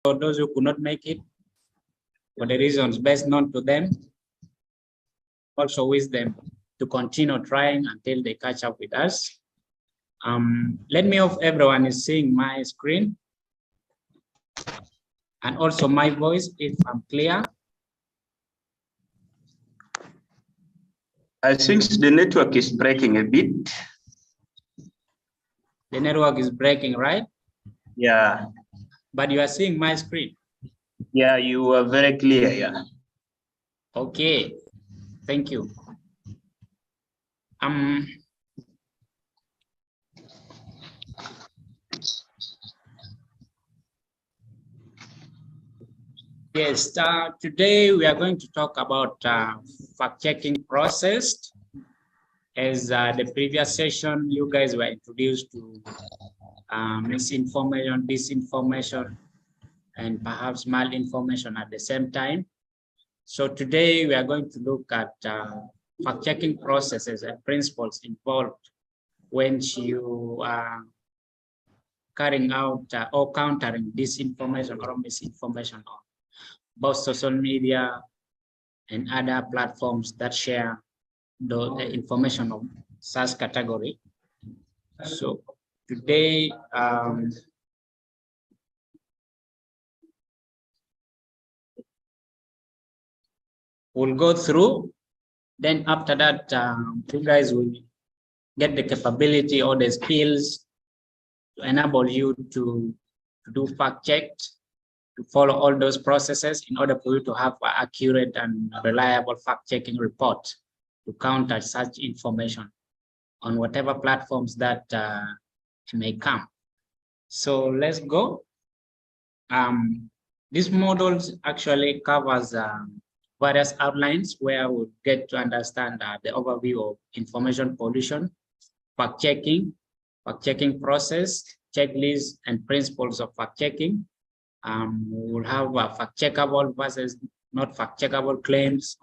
For those who could not make it, for the reasons best known to them, also wish them to continue trying until they catch up with us. Let me know if everyone is seeing my screen and also my voice, if I'm clear. I think the network is breaking a bit. The network is breaking, right? Yeah. But you are seeing my screen. Yeah, you are very clear. Yeah. Okay. Thank you. Yes, today we are going to talk about fact-checking process. As the previous session, you guys were introduced to misinformation, disinformation, and perhaps malinformation at the same time. So today we are going to look at fact-checking processes and principles involved when you are carrying out or countering disinformation or misinformation on both social media and other platforms that share the information of such category. So today, we'll go through. Then after that, you guys will get the capability or the skills to enable you to do fact checks, to follow all those processes in order for you to have an accurate and reliable fact-checking report to counter such information on whatever platforms that may come. So let's go. This model actually covers various outlines where we'll get to understand the overview of information pollution, fact-checking process, checklists, and principles of fact-checking. We'll have fact-checkable versus not fact-checkable claims,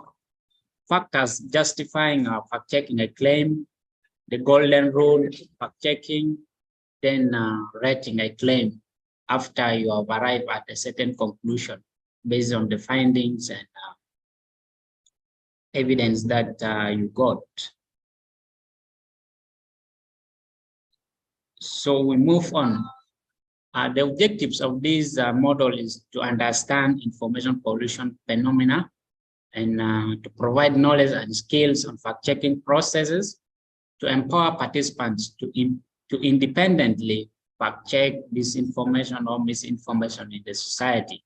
factors justifying fact-checking a claim, the golden rule, fact-checking, then rating a claim after you have arrived at a certain conclusion based on the findings and evidence that you got. So we move on. The objectives of this model is to understand information pollution phenomena and to provide knowledge and skills on fact-checking processes, to empower participants to independently fact-check disinformation or misinformation in the society.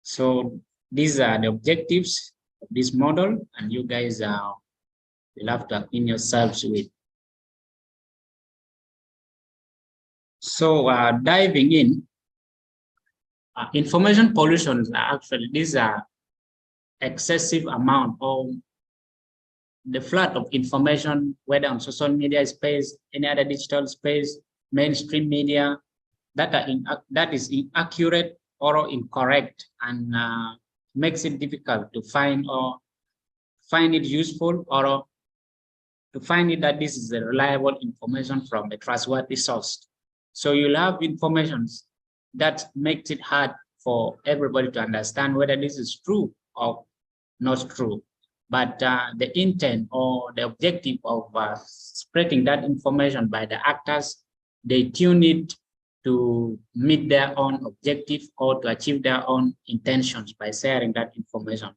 So these are the objectives of this model, and you guys will have to acquaint yourselves with. So diving in, information pollution are actually, these are excessive amount of the flood of information, whether on social media space, any other digital space, mainstream media, that is inaccurate or incorrect, and makes it difficult to find it useful, or to find it that this is a reliable information from a trustworthy source. So you'll have information that makes it hard for everybody to understand whether this is true or not true. But the intent or the objective of spreading that information by the actors, they tune it to meet their own objective or to achieve their own intentions by sharing that information.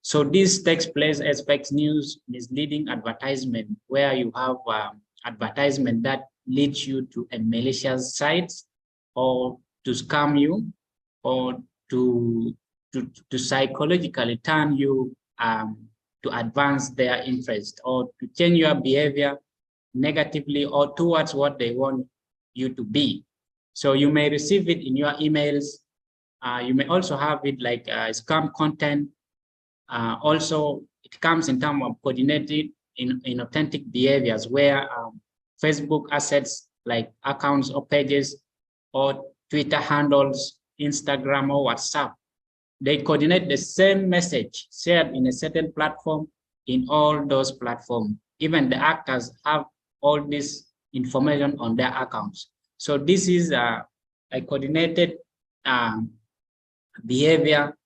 So this takes place as fake news, misleading advertisement, where you have advertisement that leads you to a malicious site, or to scam you, or to psychologically turn you to advance their interest, or to change your behavior negatively or towards what they want you to be. So you may receive it in your emails. You may also have it like scam content. Also, it comes in terms of coordinated in authentic behaviors, where Facebook assets like accounts or pages, or Twitter handles, Instagram or WhatsApp, they coordinate the same message shared in a certain platform in all those platforms. Even the actors have all this information on their accounts. So this is a coordinated behavior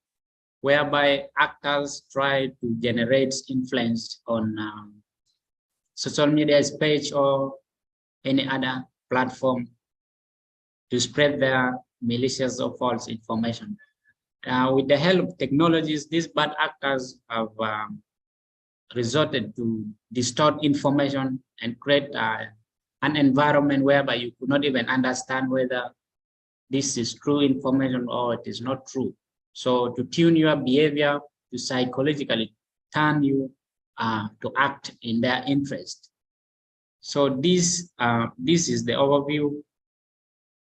whereby actors try to generate influence on social media page or any other platform to spread their malicious or false information. With the help of technologies, these bad actors have resorted to distort information and create an environment whereby you could not even understand whether this is true information or it is not true. So to tune your behavior, to psychologically turn you to act in their interest. So this is the overview.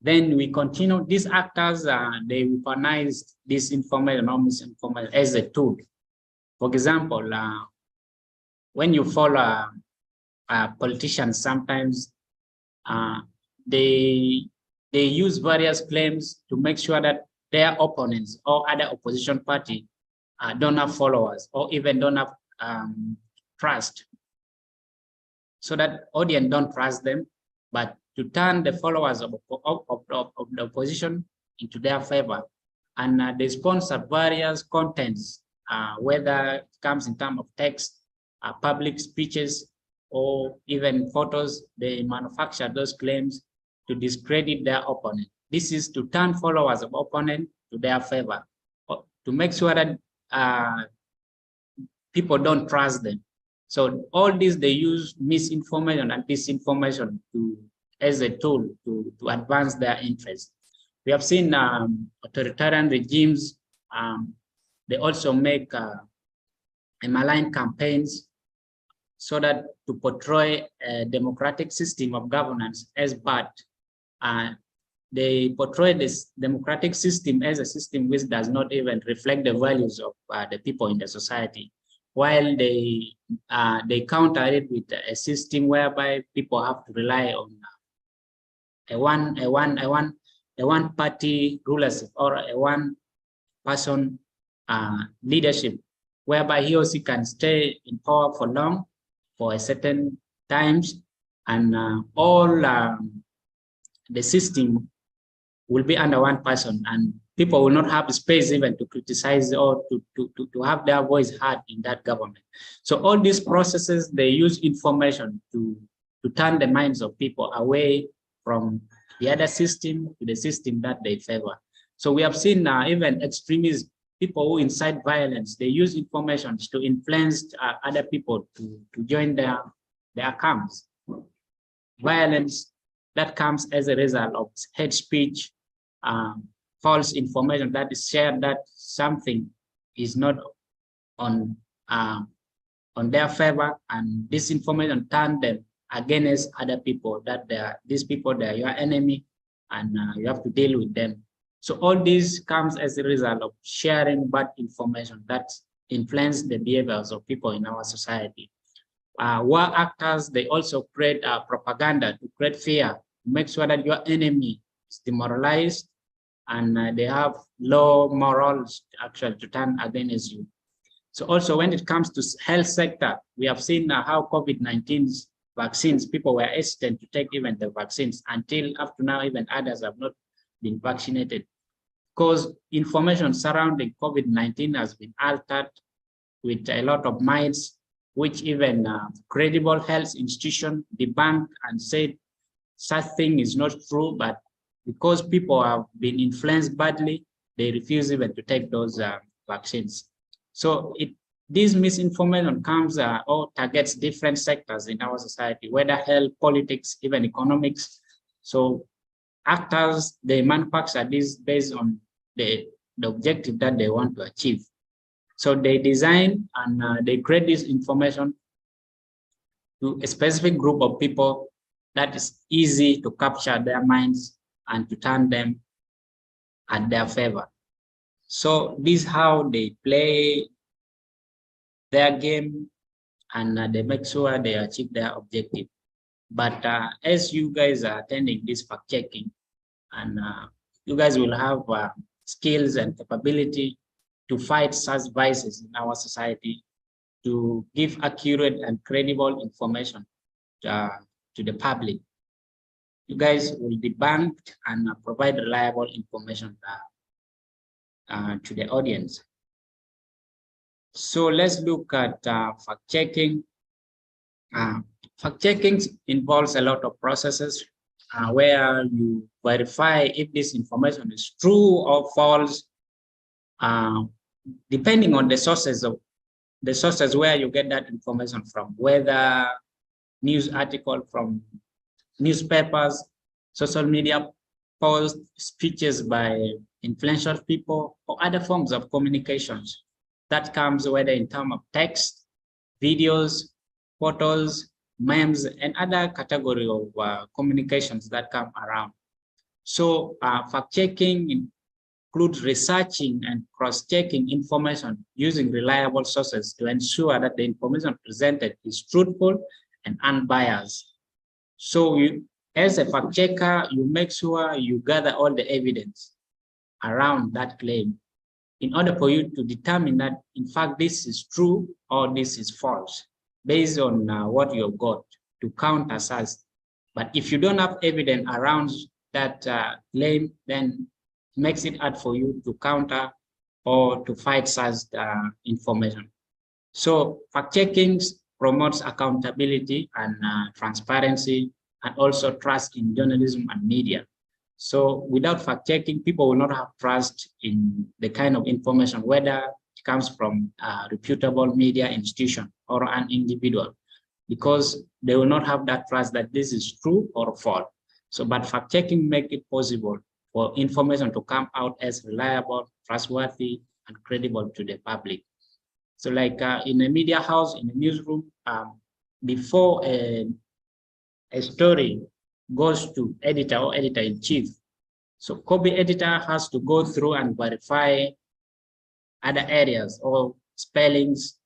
Then we continue. These actors, they weaponize this information or misinformation as a tool. For example, when you follow politicians, sometimes they use various claims to make sure that their opponents or other opposition party don't have followers or even don't have trust, so that audience don't trust them, but to turn the followers of the opposition into their favor. And they sponsor various contents, whether it comes in terms of text, public speeches, or even photos. They manufacture those claims to discredit their opponent. This is to turn followers of opponent to their favor, to make sure that people don't trust them. So all this, they use misinformation and disinformation as a tool to advance their interests. We have seen authoritarian regimes, they also make malign campaigns so that to portray a democratic system of governance as bad. They portray this democratic system as a system which does not even reflect the values of the people in the society, while they counter it with a system whereby people have to rely on a one party rulership or a one person leadership, whereby he or she can stay in power for long, for a certain times, and all the system will be under one person, and people will not have space even to criticize or to have their voice heard in that government. So all these processes, they use information to turn the minds of people away from the other system to the system that they favor. So we have seen even extremists, people who incite violence, they use information to influence other people to join their camps. Violence that comes as a result of hate speech, false information that is shared that something is not on their favor, and this information turn them against other people, that these people, they are your enemy, and you have to deal with them. So all this comes as a result of sharing bad information that influence the behaviors of people in our society. War actors, they also create propaganda to create fear, to make sure that your enemy is demoralized and they have low morals actually to turn against you. So also when it comes to health sector, we have seen how COVID-19 vaccines, people were hesitant to take even the vaccines until up to now, even others have not been vaccinated, because information surrounding COVID-19 has been altered with a lot of myths, which even credible health institution debunked and said such thing is not true, but because people have been influenced badly, they refuse even to take those vaccines. So this misinformation comes or targets different sectors in our society, whether health, politics, even economics. So actors, they manufacture this based on the objective that they want to achieve. So they design and they create this information to a specific group of people that is easy to capture their minds and to turn them at their favor. So this is how they play their game, and they make sure they achieve their objective. But as you guys are attending this fact checking, and you guys will have skills and capability to fight such vices in our society, to give accurate and credible information to the public. You guys will debunk and provide reliable information to the audience. So let's look at fact-checking. Fact-checking involves a lot of processes where you verify if this information is true or false, depending on the sources where you get that information from, whether news article from newspapers, social media posts, speeches by influential people, or other forms of communications. That comes whether in terms of text, videos, photos, memes, and other category of communications that come around. So fact-checking includes researching and cross-checking information using reliable sources to ensure that the information presented is truthful and unbiased. So as a fact-checker, you make sure you gather all the evidence around that claim in order for you to determine that, in fact, this is true or this is false, based on what you've got to counter such. But if you don't have evidence around that claim, then it makes it hard for you to counter or to fight such information. So fact-checking promotes accountability and transparency, and also trust in journalism and media. So without fact-checking, people will not have trust in the kind of information, whether it comes from a reputable media institution or an individual, because they will not have that trust that this is true or false. So, but fact-checking makes it possible for information to come out as reliable, trustworthy, and credible to the public. So like in a media house, in a newsroom, before a story goes to editor or editor-in-chief, so copy editor has to go through and verify other areas or spellings,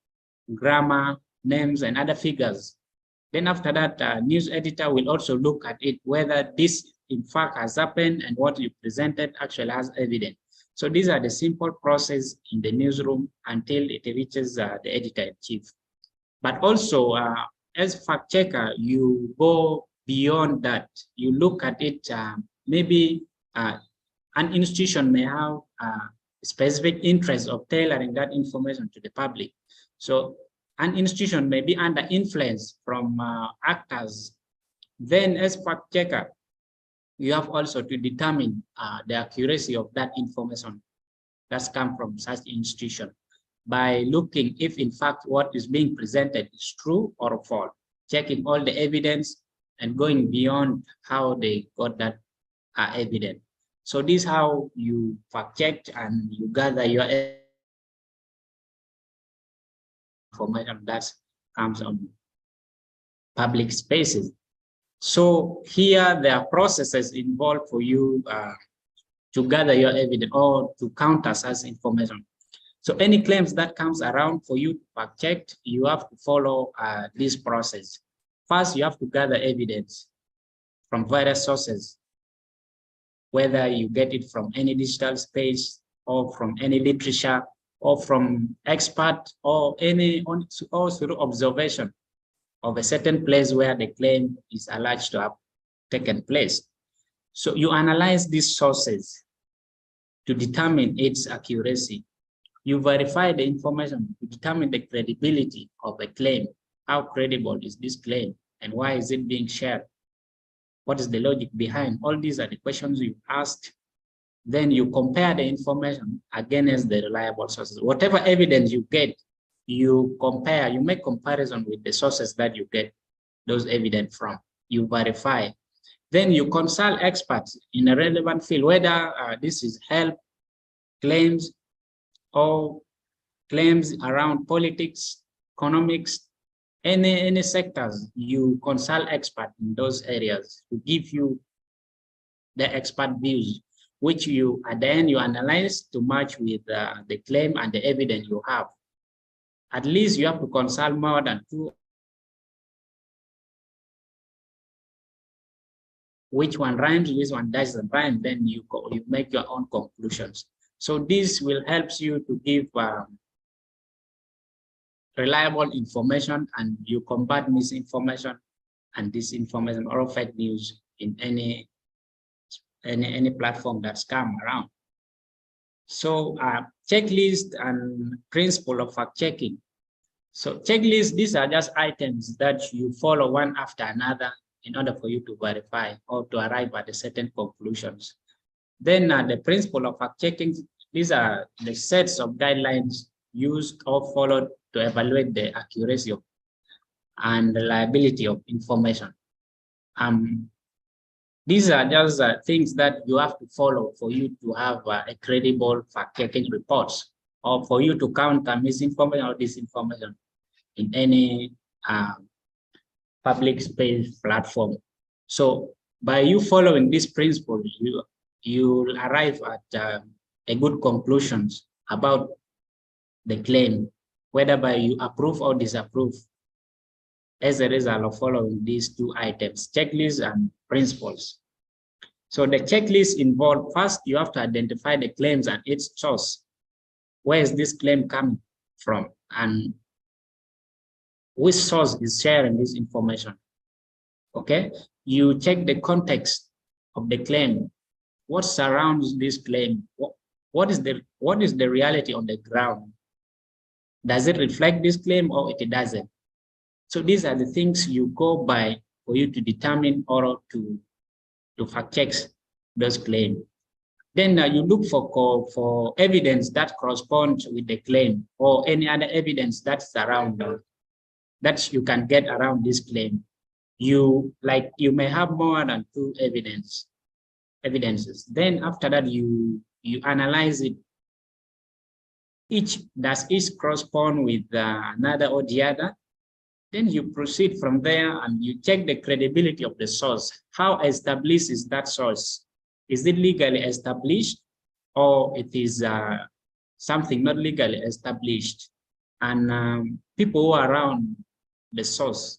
grammar, names, and other figures. Then after that, news editor will also look at it, whether this in fact has happened and what you presented actually has evidence. So these are the simple process in the newsroom until it reaches the editor-in-chief. But also, as fact checker, you go beyond that. You look at it, maybe an institution may have specific interest of tailoring that information to the public. So an institution may be under influence from actors. Then as fact checker, you have also to determine the accuracy of that information that's come from such institution by looking if in fact what is being presented is true or false, checking all the evidence and going beyond how they got that evidence. So this is how you fact check and you gather your information that comes on public spaces. So here there are processes involved for you to gather your evidence or to counter such information. So any claims that comes around for you to fact check, you have to follow this process. First, you have to gather evidence from various sources, whether you get it from any digital space or from any literature or from expert or through observation of a certain place where the claim is alleged to have taken place. So you analyze these sources to determine its accuracy. You verify the information to determine the credibility of a claim. How credible is this claim and why is it being shared? What is the logic behind? All these are the questions you asked. Then you compare the information against the reliable sources. Whatever evidence you get, you compare, you make comparison with the sources that you get those evidence from. You verify. Then you consult experts in a relevant field, whether this is health claims or claims around politics, economics, any sectors. You consult experts in those areas to give you the expert views, which you at the end you analyze to match with the claim and the evidence you have. At least you have to consult more than 2. Which one rhymes, which one doesn't rhyme, then you make your own conclusions. So this will help you to give reliable information, and you combat misinformation and disinformation or fake news in any platform that's come around. So checklist and principle of fact checking. So checklists, these are just items that you follow one after another in order for you to verify or to arrive at a certain conclusions. Then the principle of fact checking, these are the sets of guidelines used or followed to evaluate the accuracy of and reliability of information. These are just things that you have to follow for you to have a credible fact-checking reports, or for you to counter misinformation or disinformation in any public space platform. So by you following this principle, you'll arrive at a good conclusions about the claim, whether by you approve or disapprove as a result of following these two items, checklists and principles. So the checklist involved, first, you have to identify the claims and its source. Where is this claim coming from? And which source is sharing this information? Okay, you check the context of the claim. What surrounds this claim? What is the reality on the ground? Does it reflect this claim or it doesn't? So these are the things you go by for you to determine or to fact check those claims. Then you look for evidence that corresponds with the claim or any other evidence that's around that you can get around this claim. You may have more than two evidences. Then after that, you analyze it. Does each correspond with another or the other? Then you proceed from there and you check the credibility of the source. How established is that source? Is it legally established, or it is something not legally established? And people who are around the source,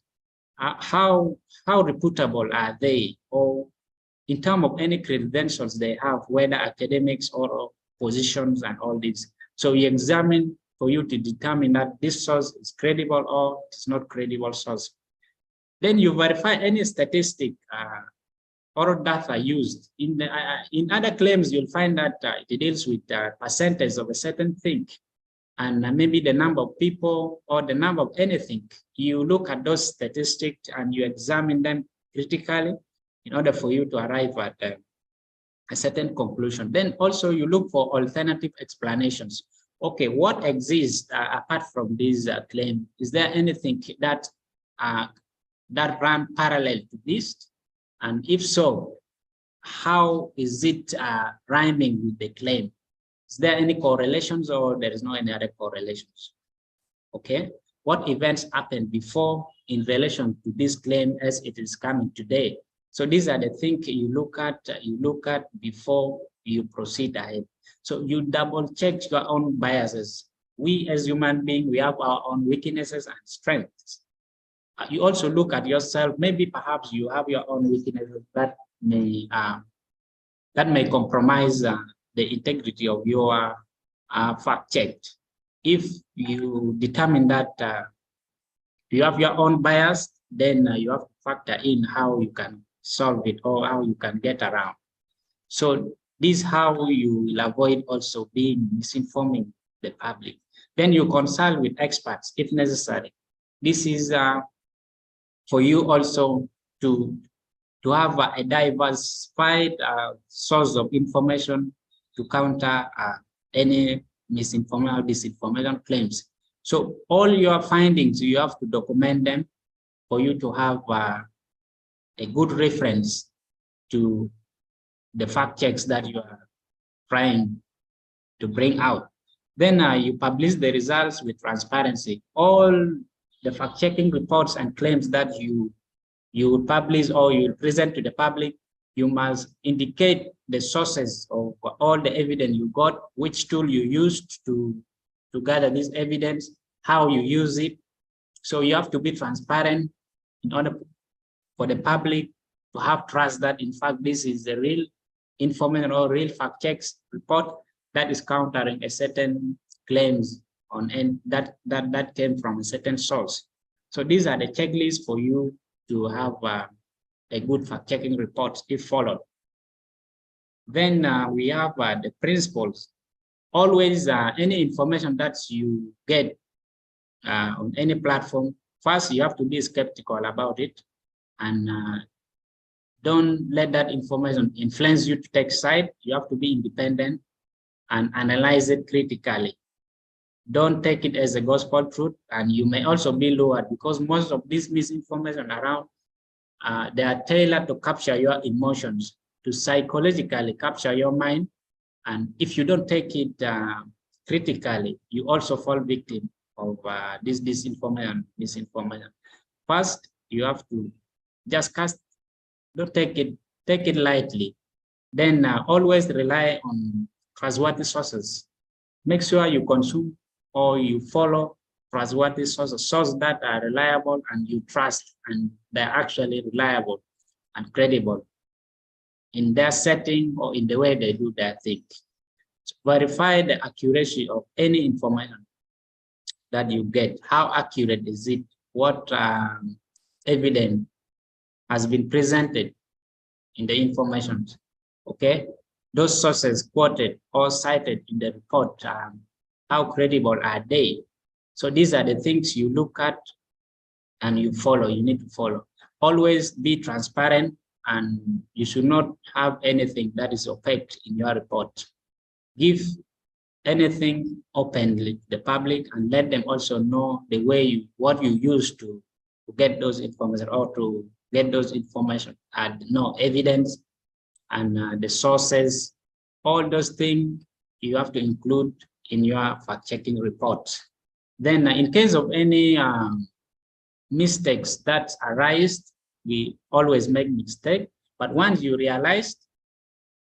how reputable are they, or in terms of any credentials they have, whether academics or positions and all this. So you examine for you to determine that this source is credible or it's not credible source. Then you verify any statistic or data used. In other claims, you'll find that it deals with percentage of a certain thing, and maybe the number of people or the number of anything. You look at those statistics and you examine them critically in order for you to arrive at a certain conclusion. Then also you look for alternative explanations. Okay, what exists apart from this claim? Is there anything that run parallel to this? And if so, how is it rhyming with the claim? Is there any correlations, or there is no any other correlations? Okay, what events happened before in relation to this claim as it is coming today? So these are the things you look at before you proceed ahead. So you double check your own biases. We as human beings, we have our own weaknesses and strengths. You also look at yourself. Maybe perhaps you have your own weaknesses that may compromise the integrity of your fact check. If you determine that you have your own bias, then you have to factor in how you can solve it or how you can get around. So this is how you will avoid also being misinforming the public. Then you consult with experts if necessary. This is for you also to have a diversified source of information to counter any misinformation or disinformation claims. So all your findings, you have to document them for you to have a good reference to the fact checks that you are trying to bring out. Then you publish the results with transparency. All the fact-checking reports and claims that you will publish or you will present to the public, you must indicate the sources of all the evidence you got, which tool you used to gather this evidence, how you use it. So you have to be transparent in order for the public to have trust that in fact this is the real information or real fact checks report that is countering a certain claims on that came from a certain source. So these are the checklists for you to have a good fact-checking report if followed. Then we have the principles. always any information that you get on any platform, first you have to be skeptical about it, and don't let that information influence you to take side. You have to be independent and analyze it critically. Don't take it as a gospel truth, and you may also be lured, because most of this misinformation around, they are tailored to capture your emotions, to psychologically capture your mind. And if you don't take it critically, you also fall victim of this misinformation. First, you have to just don't take it lightly. Then always rely on trustworthy sources. Make sure you consume or you follow trustworthy sources that are reliable and you trust, and they're actually reliable and credible in their setting or in the way they do their thing. So verify the accuracy of any information that you get. How accurate is it? What evidence has been presented in the information? Okay, those sources quoted or cited in the report, how credible are they? So these are the things you look at and you follow. You need to follow. Always be transparent, and you should not have anything that is opaque in your report. Give anything openly to the public, and let them also know the way what you use to get those information, or to get those information, and no evidence and the sources. All those things you have to include in your fact-checking report. Then in case of any mistakes that arise, we always make mistakes, but once you realize,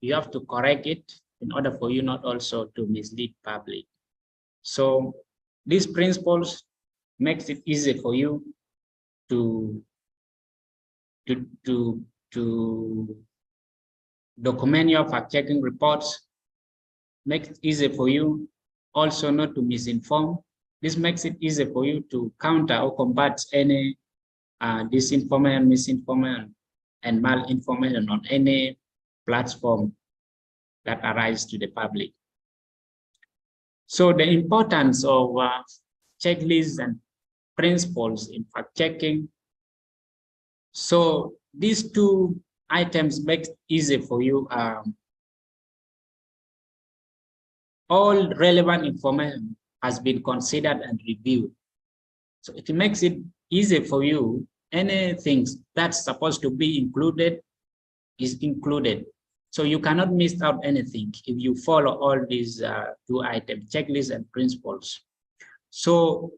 you have to correct it in order for you not also to mislead public. So these principles makes it easy for you to document your fact-checking reports, makes it easy for you also not to misinform. This makes it easy for you to counter or combat any disinformation, misinformation, and malinformation on any platform that arises to the public. So the importance of checklists and principles in fact-checking. So these two items make it easy for you. All relevant information has been considered and reviewed. So it makes it easy for you. Anything that's supposed to be included is included. So you cannot miss out anything if you follow all these two items, checklists and principles. So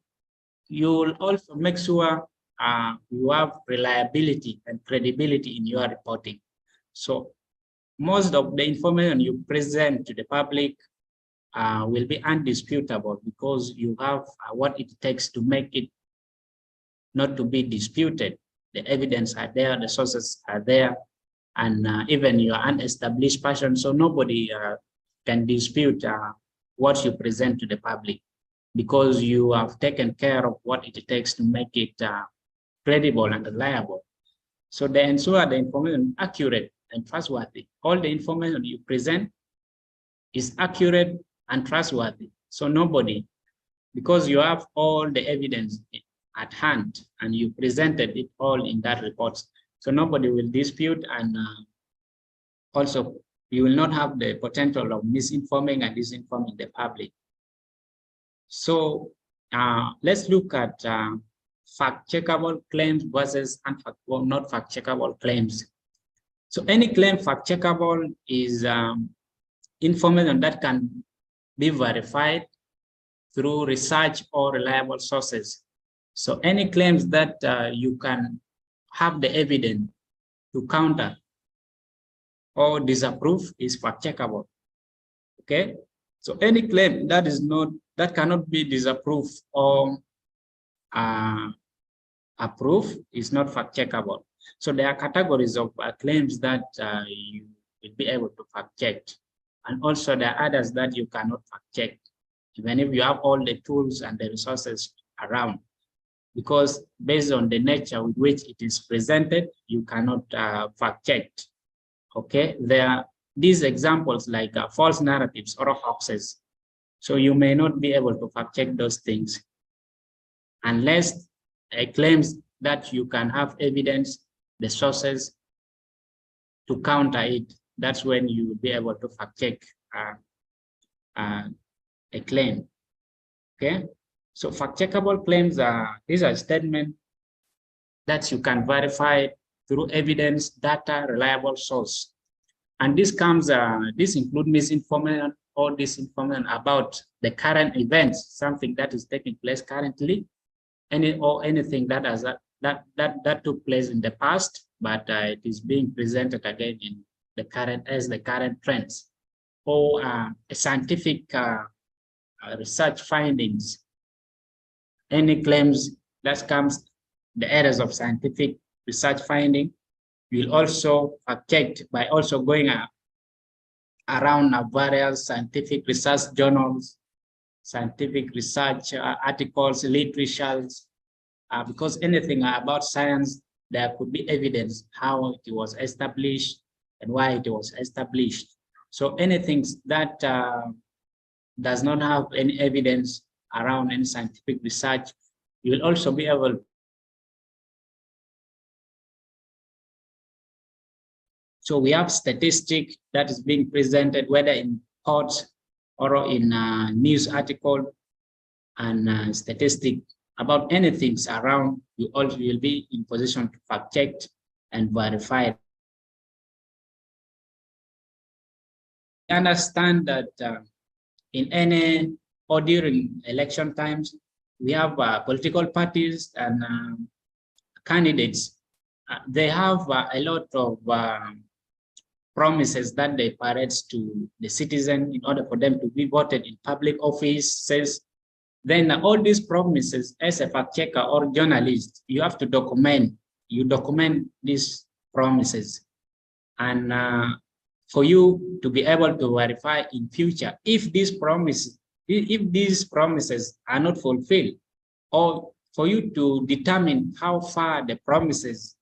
you will also make sure you have reliability and credibility in your reporting. So most of the information you present to the public will be undisputable, because you have what it takes to make it not to be disputed. The evidence are there, the sources are there, and even you are an established person, so nobody can dispute what you present to the public, because you have taken care of what it takes to make it credible and reliable. So they ensure the information accurate and trustworthy. All the information you present is accurate and trustworthy. So nobody, because you have all the evidence at hand and you presented it all in that report, so nobody will dispute, and also you will not have the potential of misinforming and disinforming the public. So let's look at fact-checkable claims versus not fact-checkable claims. So any claim fact-checkable is information that can be verified through research or reliable sources. So any claims that you can have the evidence to counter or disapprove is fact-checkable. Okay, so any claim that cannot be disapproved or approved is not fact-checkable. So there are categories of claims that you will be able to fact-check, and also there are others that you cannot fact-check, even if you have all the tools and the resources around, because based on the nature with which it is presented, you cannot fact-check. Okay, there are these examples like false narratives or hoaxes. So you may not be able to fact check those things unless it claims that you can have evidence, the sources to counter it. That's when you will be able to fact check a claim. Okay, so fact checkable claims these are statements that you can verify through evidence, data, reliable source. And this includes misinformation or disinformation about the current events, something that is taking place currently, anything that has that took place in the past, but it is being presented again in the current trends, or a scientific research findings. Any claims that comes the errors of scientific research finding, you'll also fact check by also going around various scientific research journals, scientific research articles, literatures, because anything about science, there could be evidence how it was established and why it was established. So anything that does not have any evidence around any scientific research, you will also be able. So we have statistic that is being presented, whether in courts or in news article, and statistic about anything around, you also will be in position to fact check and verify. I understand that in any or during election times, we have political parties and candidates. They have a lot of promises that they parade to the citizen in order for them to be voted in public offices. Then all these promises, as a fact checker or journalist, you have to document. You document these promises, and for you to be able to verify in future if these promises are not fulfilled, or for you to determine how far the promises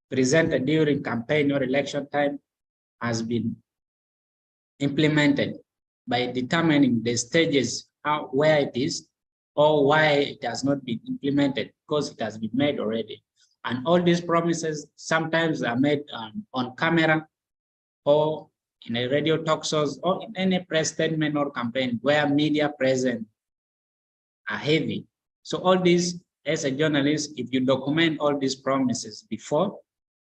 presented during campaign or election time has been implemented, by determining the stages, where it is, or why it has not been implemented, because it has been made already. And all these promises sometimes are made on camera, or in a radio talk shows, or in any press statement or campaign where media present are heavy. So all these, as a journalist, if you document all these promises before,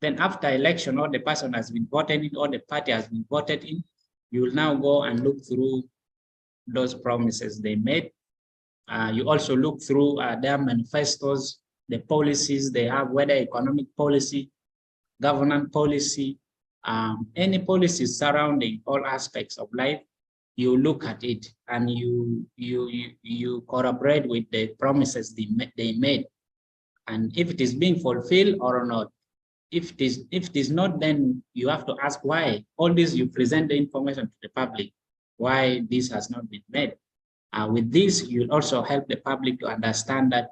then after election, or the person has been voted in, or the party has been voted in, you will now go and look through those promises they made. You also look through their manifestos, the policies they have, whether economic policy, government policy, any policies surrounding all aspects of life. You look at it and you corroborate with the promises they made, and if it is being fulfilled or not. If it is not, then you have to ask why. All this, you present the information to the public, why this has not been made. With this, you'll also help the public to understand that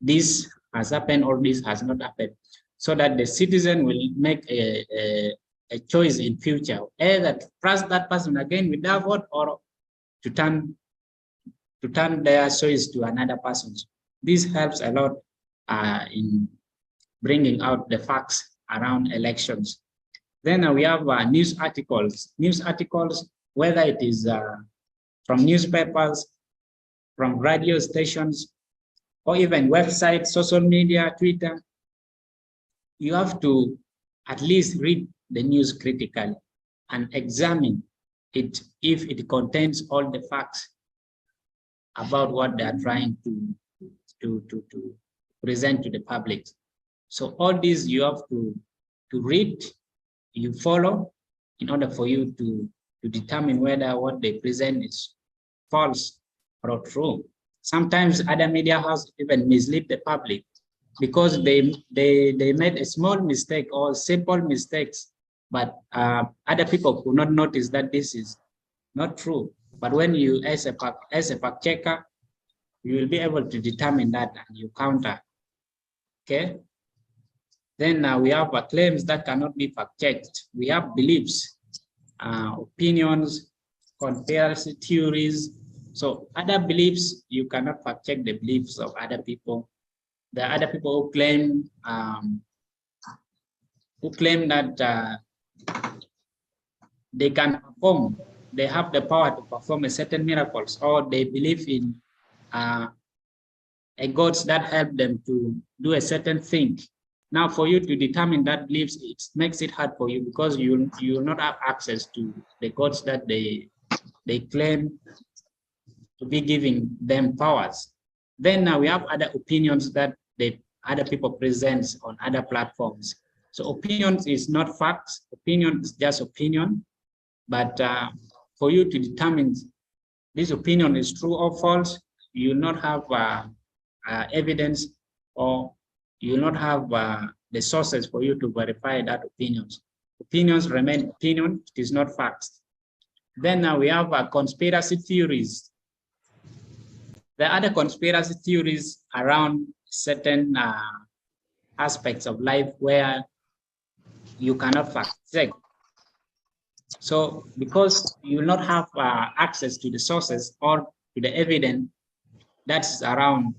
this has happened or this has not happened, so that the citizen will make a choice in future, either to trust that person again with their vote, or to turn their choice to another person. This helps a lot in bringing out the facts around elections. Then we have news articles. News articles, whether it is from newspapers, from radio stations, or even websites, social media, Twitter. You have to at least read the news critically and examine it if it contains all the facts about what they are trying to present to the public. So all these you have to read, you follow, in order for you to determine whether what they present is false or true. Sometimes other media houses even mislead the public because they made a small mistake or simple mistakes, but other people could not notice that this is not true. But when you, as a fact checker, you will be able to determine that and you counter. Okay. Then we have claims that cannot be fact checked. We have beliefs, opinions, conspiracy theories. So other beliefs, you cannot fact check the beliefs of other people. There are other people who claim that they can perform, they have the power to perform a certain miracles, or they believe in a gods that help them to do a certain thing. Now, for you to determine that beliefs, it makes it hard for you because you will not have access to the gods that they claim to be giving them powers. Then now we have other opinions that other people present on other platforms. So opinions is not facts. Opinion is just opinion. But for you to determine this opinion is true or false, you will not have evidence, or you will not have the sources for you to verify that opinions. Opinions remain opinion, it is not facts. Then now we have conspiracy theories. There are other conspiracy theories around certain aspects of life where you cannot fact check. So because you will not have access to the sources or to the evidence that's around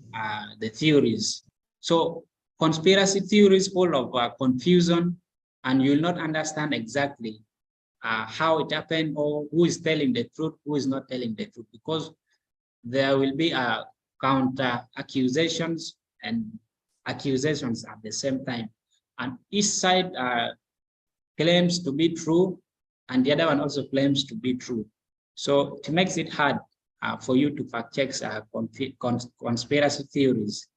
the theories. So conspiracy theories full of confusion, and you will not understand exactly how it happened or who is telling the truth, who is not telling the truth, because there will be counter accusations and accusations at the same time. And each side claims to be true, and the other one also claims to be true. So it makes it hard for you to fact check conspiracy theories,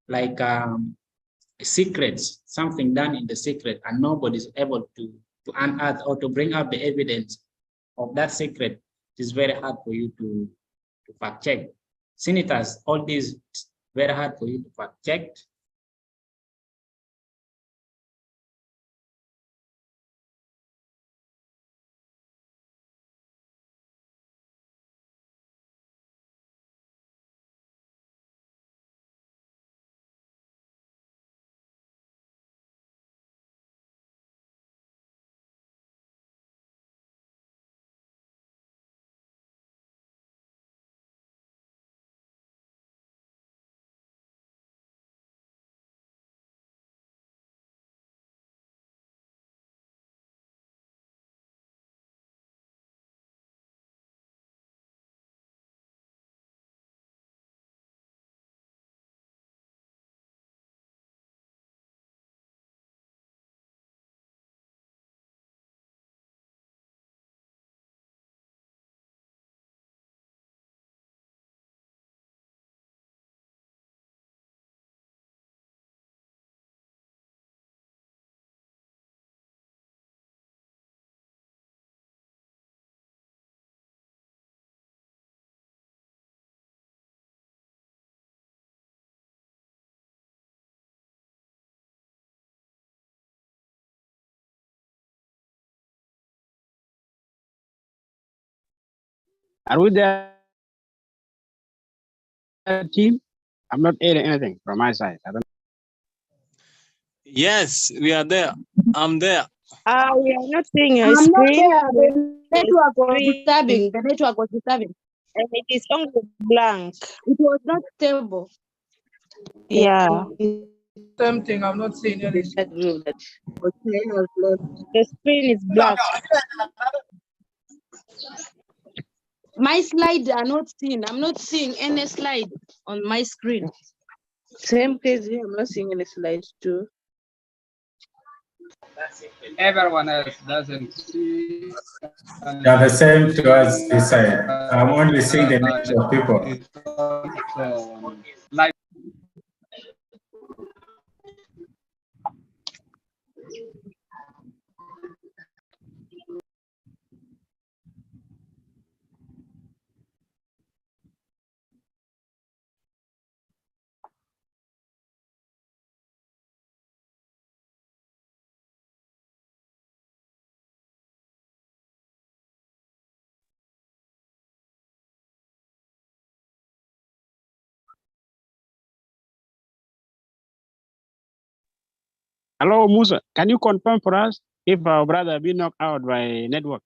like secrets, something done in the secret, and nobody's able to unearth or to bring up the evidence of that secret. It is very hard for you to fact check. Senators, all these, very hard for you to fact check. Are we there, team? I'm not hearing anything from my side. I don't. Yes, we are there. I'm there. We are not seeing your I'm not screen. there. The network was disturbing. The network was disturbing. And it is only blank. It was not stable. Yeah. Same thing. I'm not seeing any. That group that Okay, has left. the screen is black. My slides are not seen. I'm not seeing any slide on my screen. Same case here. I'm not seeing any slides too. Everyone else doesn't see. Yeah, the same to us this side. I'm only seeing the names of people. Like Hello, Musa. Can you confirm for us if our brother been knocked out by network?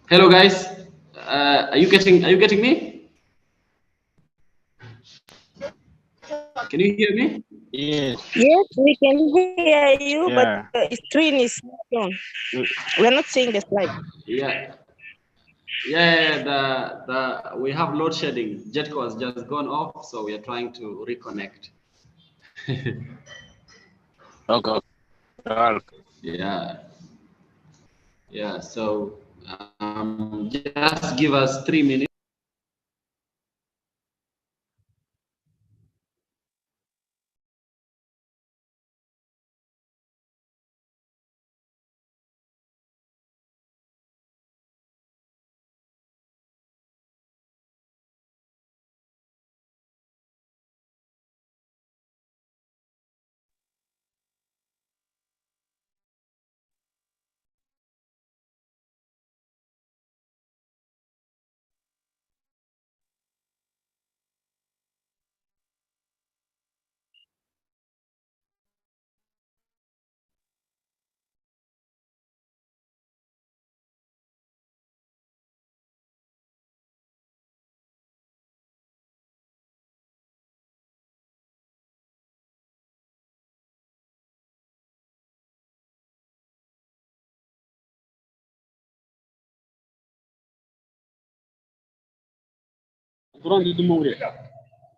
Hello, guys. Are you getting me? Can you hear me? Yes. Yes, we can hear you, but Yeah. the screen is on. We're not seeing the slide. Yeah. Yeah, we have load shedding. Jetco has just gone off, so we are trying to reconnect. Okay. Yeah. Yeah, so just give us 3 minutes.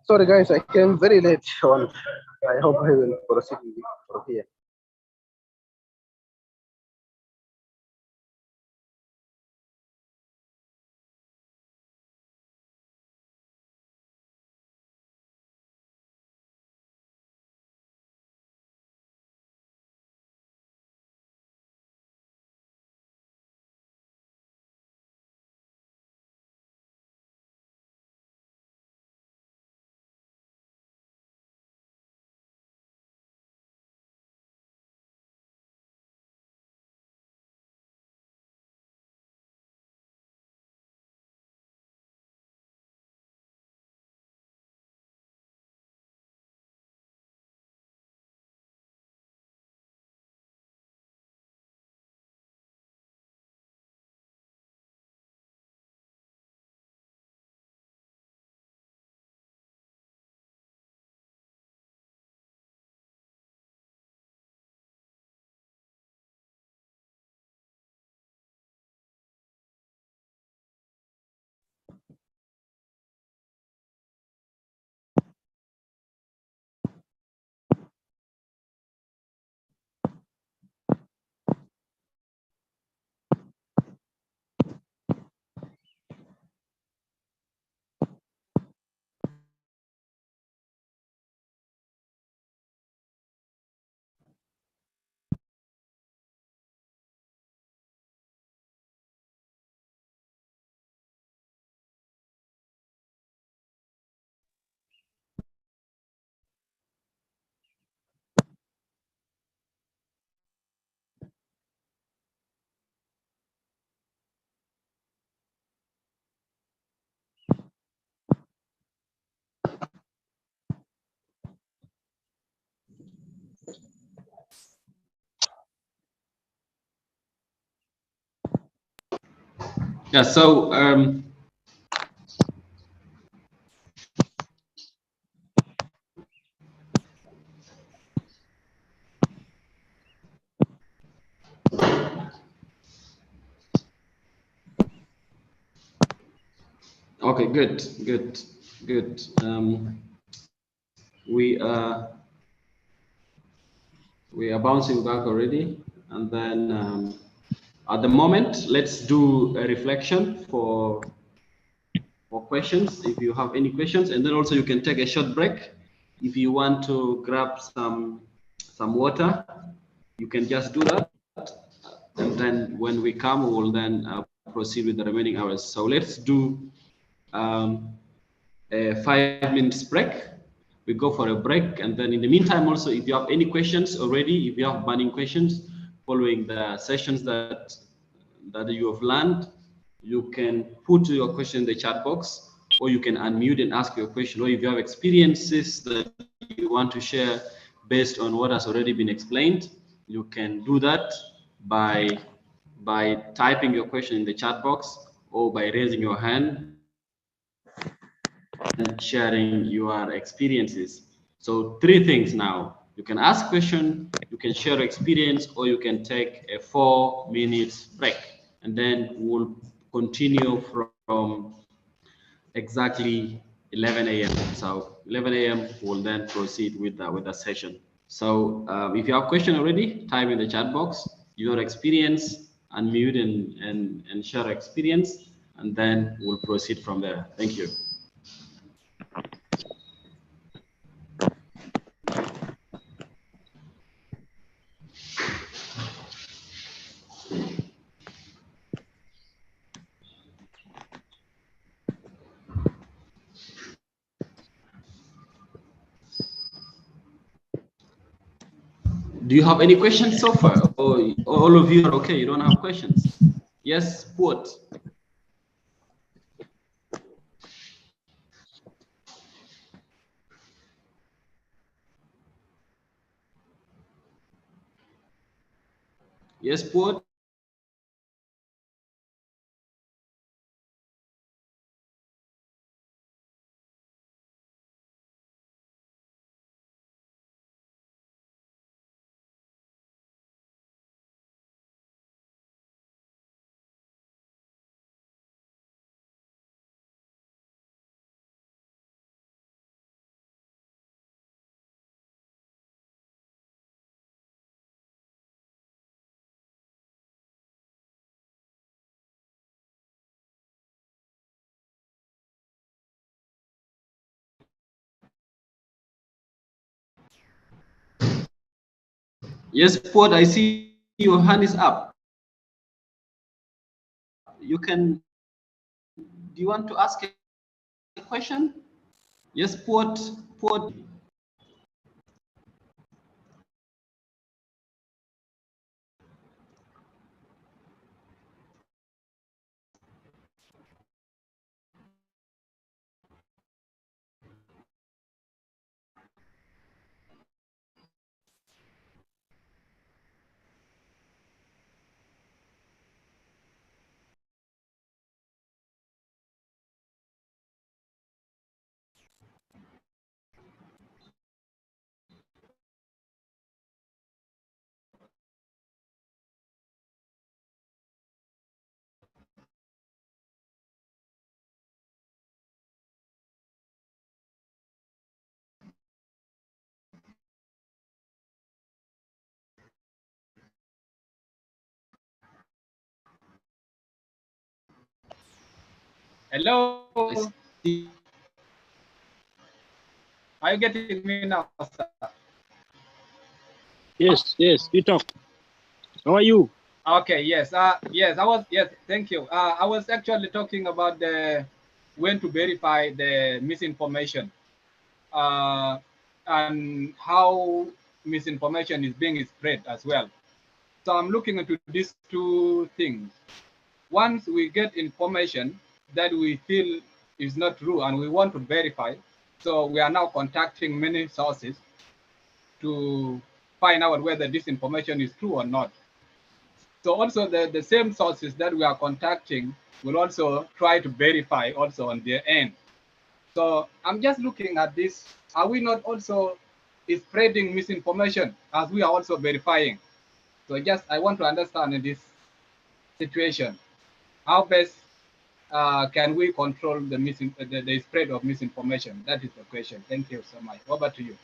Sorry guys, I came very late on. I hope I will proceed from here. Yeah, so okay, good. We are bouncing back already, and then at the moment, let's do a reflection for questions. If you have any questions, and then also you can take a short break. If you want to grab some water, you can just do that. And then when we come, we will then proceed with the remaining hours. So let's do a 5 minutes break. We go for a break, and then in the meantime, also, if you have any questions already, if you have burning questions following the sessions that you have learned, you can put your question in the chat box, or you can unmute and ask your question, or if you have experiences that you want to share based on what has already been explained, you can do that by by typing your question in the chat box or by raising your hand and sharing your experiences. So 3 things now. You can ask question, you can share experience, or you can take a 4 minutes break. And then we'll continue from exactly 11 a.m. So 11 a.m. we'll then proceed with the session. So if you have question already, type in the chat box your experience, unmute and share experience, and then we'll proceed from there. Thank you. Do you have any questions so far? Or all of you are okay? You don't have questions? Yes, what? Yes, what? Yes, Port, I see your hand is up. You can, do you want to ask a question? Yes, Port. Hello. Are you getting me now, sir? Yes, you talk. How are you? Okay, yes. Yes, thank you. I was actually talking about the when to verify the misinformation and how misinformation is being spread as well. So I'm looking into these 2 things. Once we get information that we feel is not true and we want to verify, so we are now contacting many sources to find out whether this information is true or not. So also the same sources that we are contacting will also try to verify also on their end. So I'm just looking at this. Are we not also spreading misinformation as we are also verifying? So I want to understand in this situation, how best can we control the spread of misinformation? That is the question. Thank you so much. Over to you.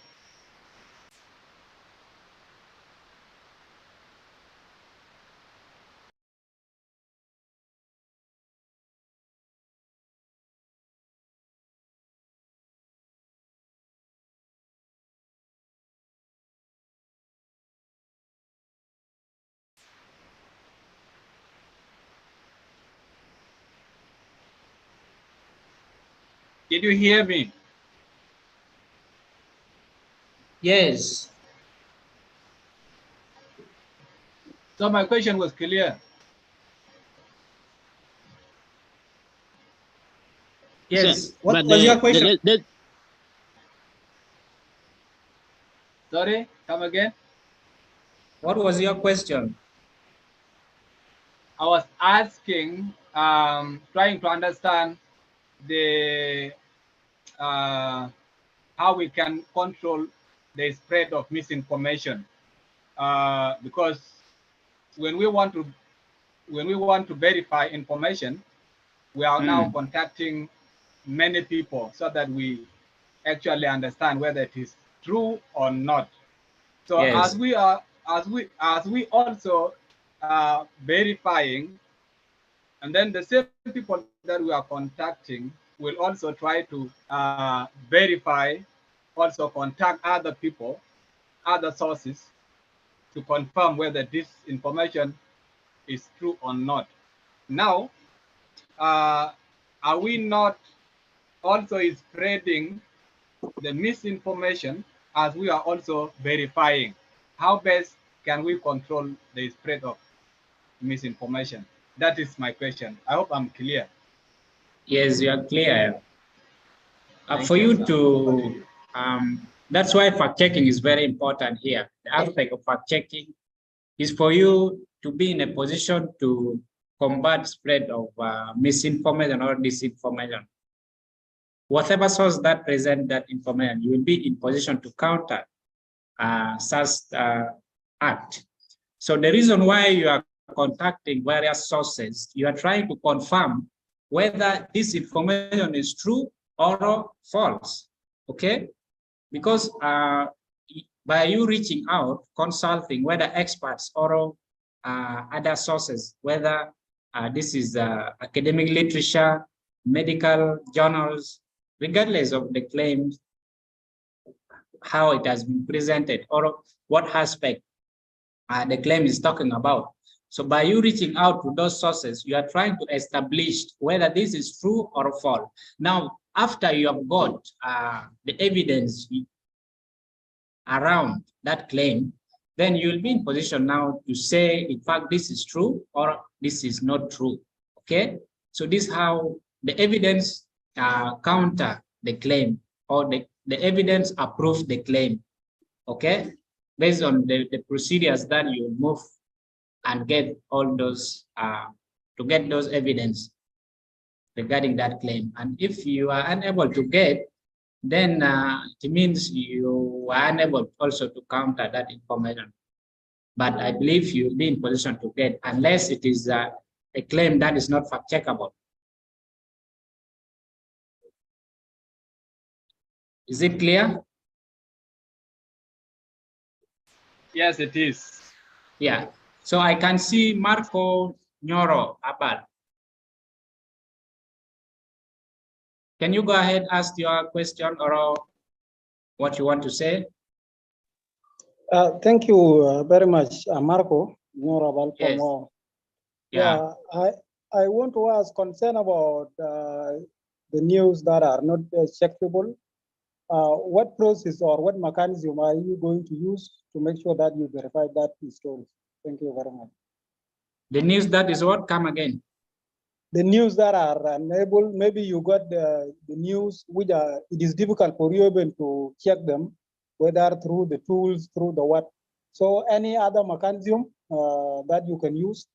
Did you hear me? Yes. So my question was clear. Yes. But What was your question? Sorry, come again. What was your question? I was asking, trying to understand the how we can control the spread of misinformation, because when we want to verify information, we are now contacting many people so that we actually understand whether it is true or not. So Yes. as we also verifying, and then the same people that we are contacting will also try to verify, also contact other people, other sources, to confirm whether this information is true or not. Now, are we not also spreading the misinformation as we are also verifying? How best can we control the spread of misinformation? That is my question. I hope I'm clear. Yes, you are clear. Thank For you, you sir. to, that's why fact checking is very important here. The aspect of fact checking is for you to be in a position to combat spread of misinformation or disinformation. Whatever source that present that information, you will be in position to counter such act. So the reason why you are contacting various sources, you are trying to confirm whether this information is true or false, okay? Because by you reaching out, consulting whether experts or other sources, whether this is academic literature, medical journals, regardless of the claims, how it has been presented or what aspect the claim is talking about. So by you reaching out to those sources, you are trying to establish whether this is true or false. Now, after you have got the evidence around that claim, then you'll be in position now to say, in fact, this is true or this is not true, okay? So this is how the evidence counter the claim, or the evidence approve the claim, okay? Based on the procedures that you move and get all those, to get those evidence regarding that claim. And if you are unable to get, then it means you are unable also to counter that information. But I believe you'll be in position to get, unless it is a claim that is not fact checkable. Is it clear? Yes, it is. Yeah. So I can see Marco Nyoro Abal. Can you go ahead, ask your question or what you want to say? Thank you very much, Marco Nyoro Abal from Yes. Wow. Yeah. I want to ask concern about the news that are not checkable. What process or what mechanism are you going to use to make sure that you verify that story? Thank you very much. The news that is what? Come again. The news that are unable, maybe you got the news which it is difficult for you even to check them, whether through the tools, through the what. So any other mechanism that you can use?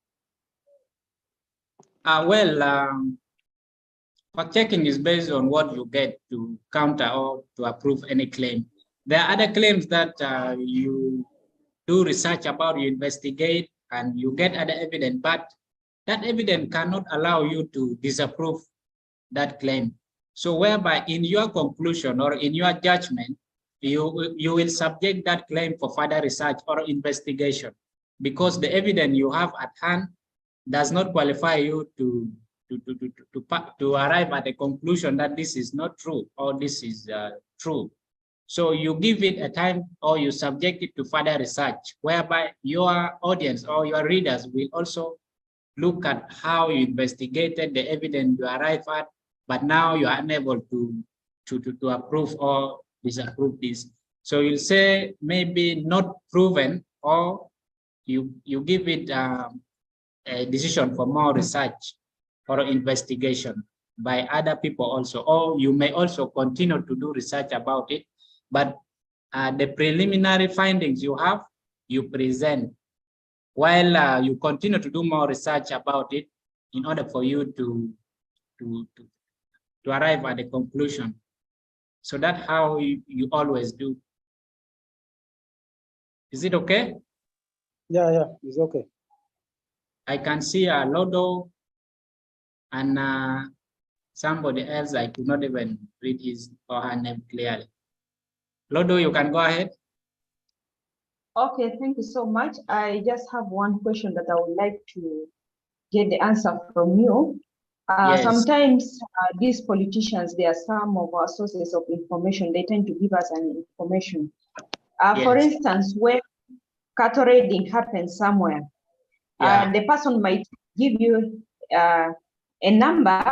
Fact checking is based on what you get to counter or to approve any claim. There are other claims that you do research about, you investigate, and you get other evidence, but that evidence cannot allow you to disapprove that claim. So whereby in your conclusion or in your judgment, you will subject that claim for further research or investigation, because the evidence you have at hand does not qualify you to arrive at a conclusion that this is not true or this is true. So you give it a time, or you subject it to further research, whereby your audience or your readers will also look at how you investigated the evidence you arrive at, but now you are unable to approve or disapprove this. So you'll say maybe not proven, or you give it a decision for more research or investigation by other people also, or you may also continue to do research about it, but the preliminary findings you have, you present while you continue to do more research about it in order for you to arrive at a conclusion. So that's how you always do. Is it okay? Yeah, it's okay. I can see Lodo and somebody else. I could not even read his or her name clearly. Lodo, you can go ahead. Okay, thank you so much. I just have one question that I would like to get the answer from you. Yes. Sometimes these politicians, they are some of our sources of information. They tend to give us an information. For Yes. instance, when cattle raiding happens somewhere, the person might give you a number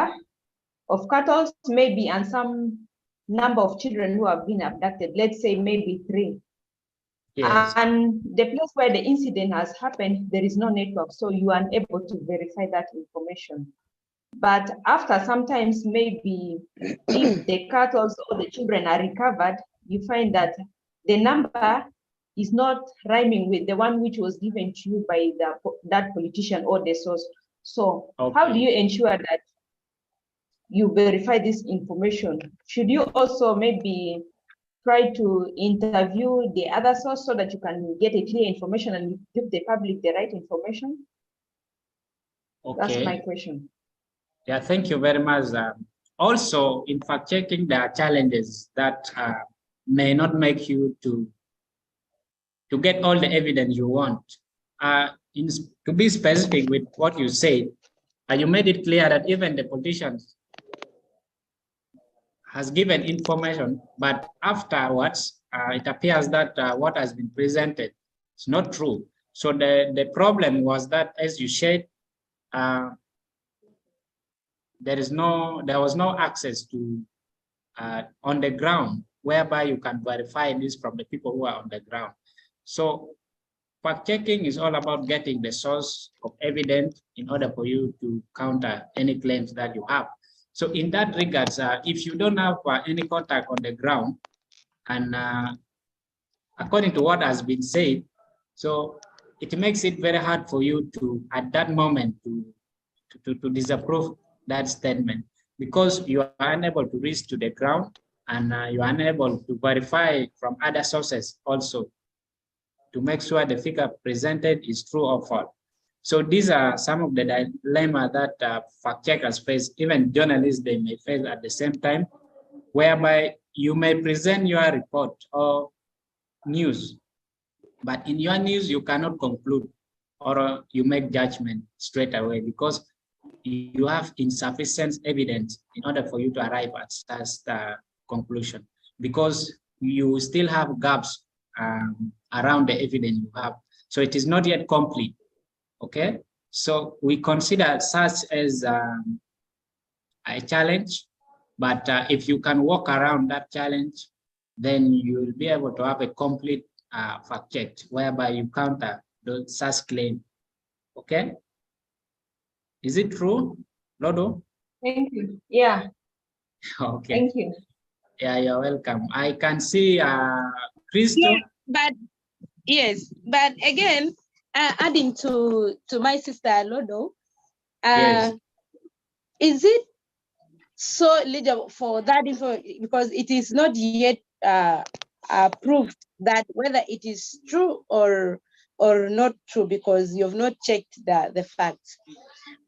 of cattle, maybe, and some number of children who have been abducted, let's say maybe 3. Yes. And the place where the incident has happened, there is no network, so you are unable to verify that information. But after sometimes, maybe if the cattle or the children are recovered, you find that the number is not rhyming with the one which was given to you by that politician or the source. So how do you ensure that you verify this information? Should you also maybe try to interview the other source so that you can get a clear information and give the public the right information? Okay. That's my question. Yeah, thank you very much. Also, in fact checking, there are challenges that may not make you to get all the evidence you want. To be specific with what you said, you made it clear that even the politicians has given information, but afterwards, it appears that what has been presented is not true. So the problem was that, as you said, there was no access to on the ground whereby you can verify this from the people who are on the ground. So fact checking is all about getting the source of evidence in order for you to counter any claims that you have. So in that regards, if you don't have any contact on the ground, and according to what has been said, so it makes it very hard for you to, at that moment, to disapprove that statement, because you are unable to reach to the ground, and you are unable to verify from other sources also to make sure the figure presented is true or false. So these are some of the dilemma that fact checkers face, even journalists, they may face at the same time, whereby you may present your report or news, but in your news, you cannot conclude or you make judgment straight away because you have insufficient evidence in order for you to arrive at that conclusion, because you still have gaps around the evidence you have. So it is not yet complete. Okay, so we consider such as a challenge, but if you can walk around that challenge, then you will be able to have a complete fact check whereby you counter those such claim. Okay, is it true, Lodo? Thank you. Yeah. Okay. Thank you. Yeah, you're welcome. I can see Crystal. Yeah, but yes, but again, adding to my sister Lodo, Yes. Is it so eligible for that info, because it is not yet proved that whether it is true or not true, because you've not checked the facts.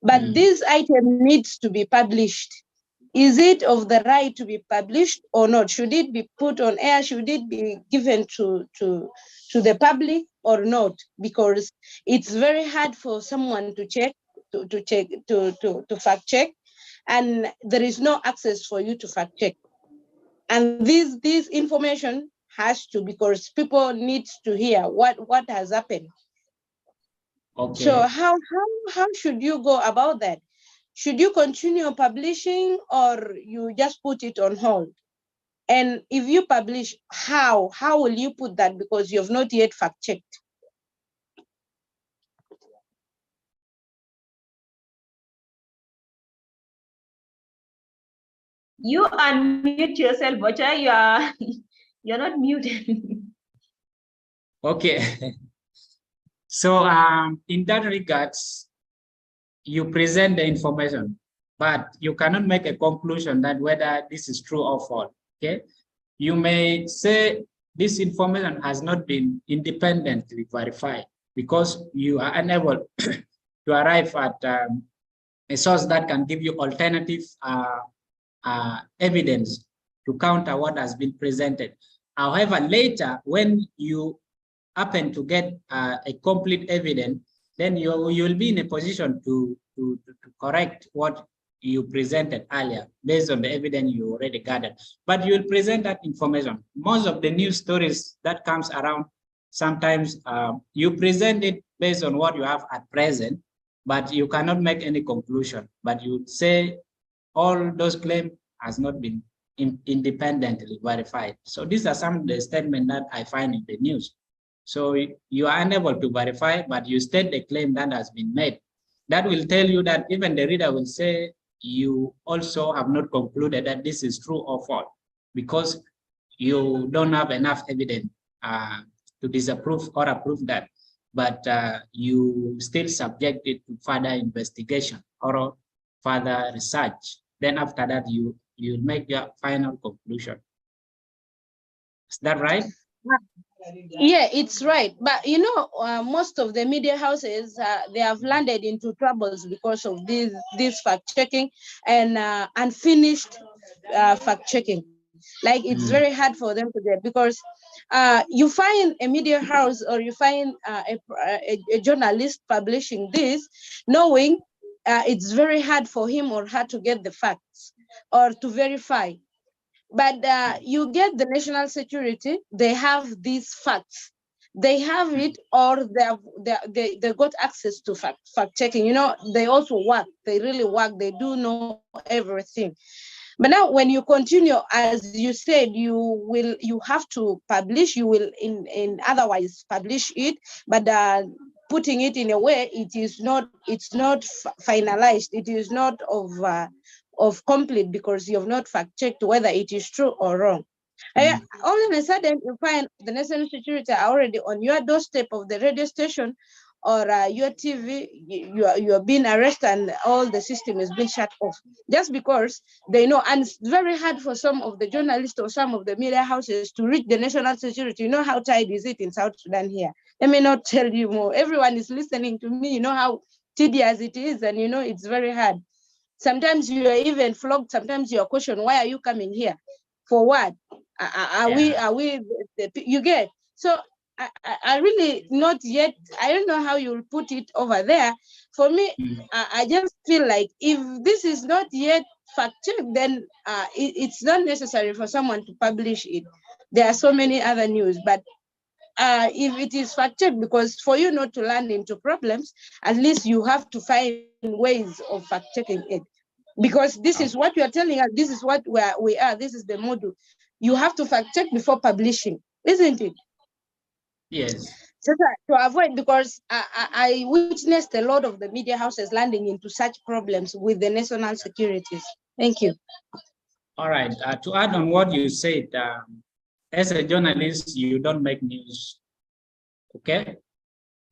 But this item needs to be published. Is it of the right to be published or not? Should it be put on air? Should it be given to the public or not? Because it's very hard for someone to check, to fact check, and there is no access for you to fact check. And this information has to, because people need to hear what has happened. Okay. So how should you go about that? Should you continue publishing or you just put it on hold? And if you publish, how will you put that? Because you have not yet fact checked. You unmute yourself, Bocha. You're not muted. Okay. So in that regards, you present the information, but you cannot make a conclusion that whether this is true or false. Okay, you may say this information has not been independently verified because you are unable to arrive at a source that can give you alternative evidence to counter what has been presented. However, later, when you happen to get a complete evidence, then you will be in a position to correct what you presented earlier based on the evidence you already gathered. But you will present that information. Most of the news stories that comes around, sometimes you present it based on what you have at present, but you cannot make any conclusion. But you say all those claims has not been independently verified. So these are some of the statements that I find in the news. So you are unable to verify, but you state the claim that has been made. That will tell you that even the reader will say you also have not concluded that this is true or false because you don't have enough evidence to disapprove or approve that. But you still subject it to further investigation or further research. Then after that, you make your final conclusion. Is that right? Yeah, it's right. But you know, most of the media houses, they have landed into troubles because of this fact checking and unfinished fact checking. Like it's very hard for them to get, because you find a media house or you find a journalist publishing this, knowing it's very hard for him or her to get the facts or to verify. But you get the national security, they have these facts. They have it, or they got access to fact checking. You know, they also work, they really work, they do know everything. But now when you continue, as you said, you have to publish, you will in otherwise publish it, but putting it in a way it's not finalized, it is not of complete, because you have not fact checked whether it is true or wrong. All of a sudden you find the national security are already on your doorstep of the radio station or your TV, you are being arrested and all the system is being shut off just because they know. And it's very hard for some of the journalists or some of the media houses to reach the national security. You know how tight is it in South Sudan here? Let me not tell you more. Everyone is listening to me. You know how tedious it is, and you know it's very hard. Sometimes you are even flogged. Sometimes you are questioned, why are you coming here? For what? Are we, you get? So I really not yet, I don't know how you'll put it over there. For me, I just feel like if this is not yet fact checked, then it's not necessary for someone to publish it. There are so many other news, but if it is fact checked, because for you not to land into problems, at least you have to find ways of fact checking it. Because this is what you are telling us, this is what we are, this is the model. You have to fact check before publishing, isn't it? Yes. So to avoid, because I witnessed a lot of the media houses landing into such problems with the national securities. Thank you. All right. To add on what you said, as a journalist, you don't make news, okay?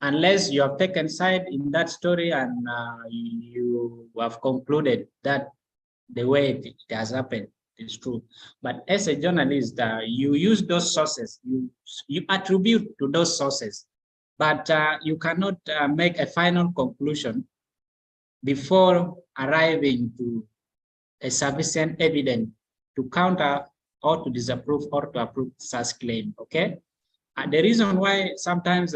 Unless you have taken side in that story and you have concluded that the way it has happened is true. But as a journalist, you use those sources, you attribute to those sources, but you cannot make a final conclusion before arriving to a sufficient evidence to counter or to disapprove or to approve such claim, okay? The reason why sometimes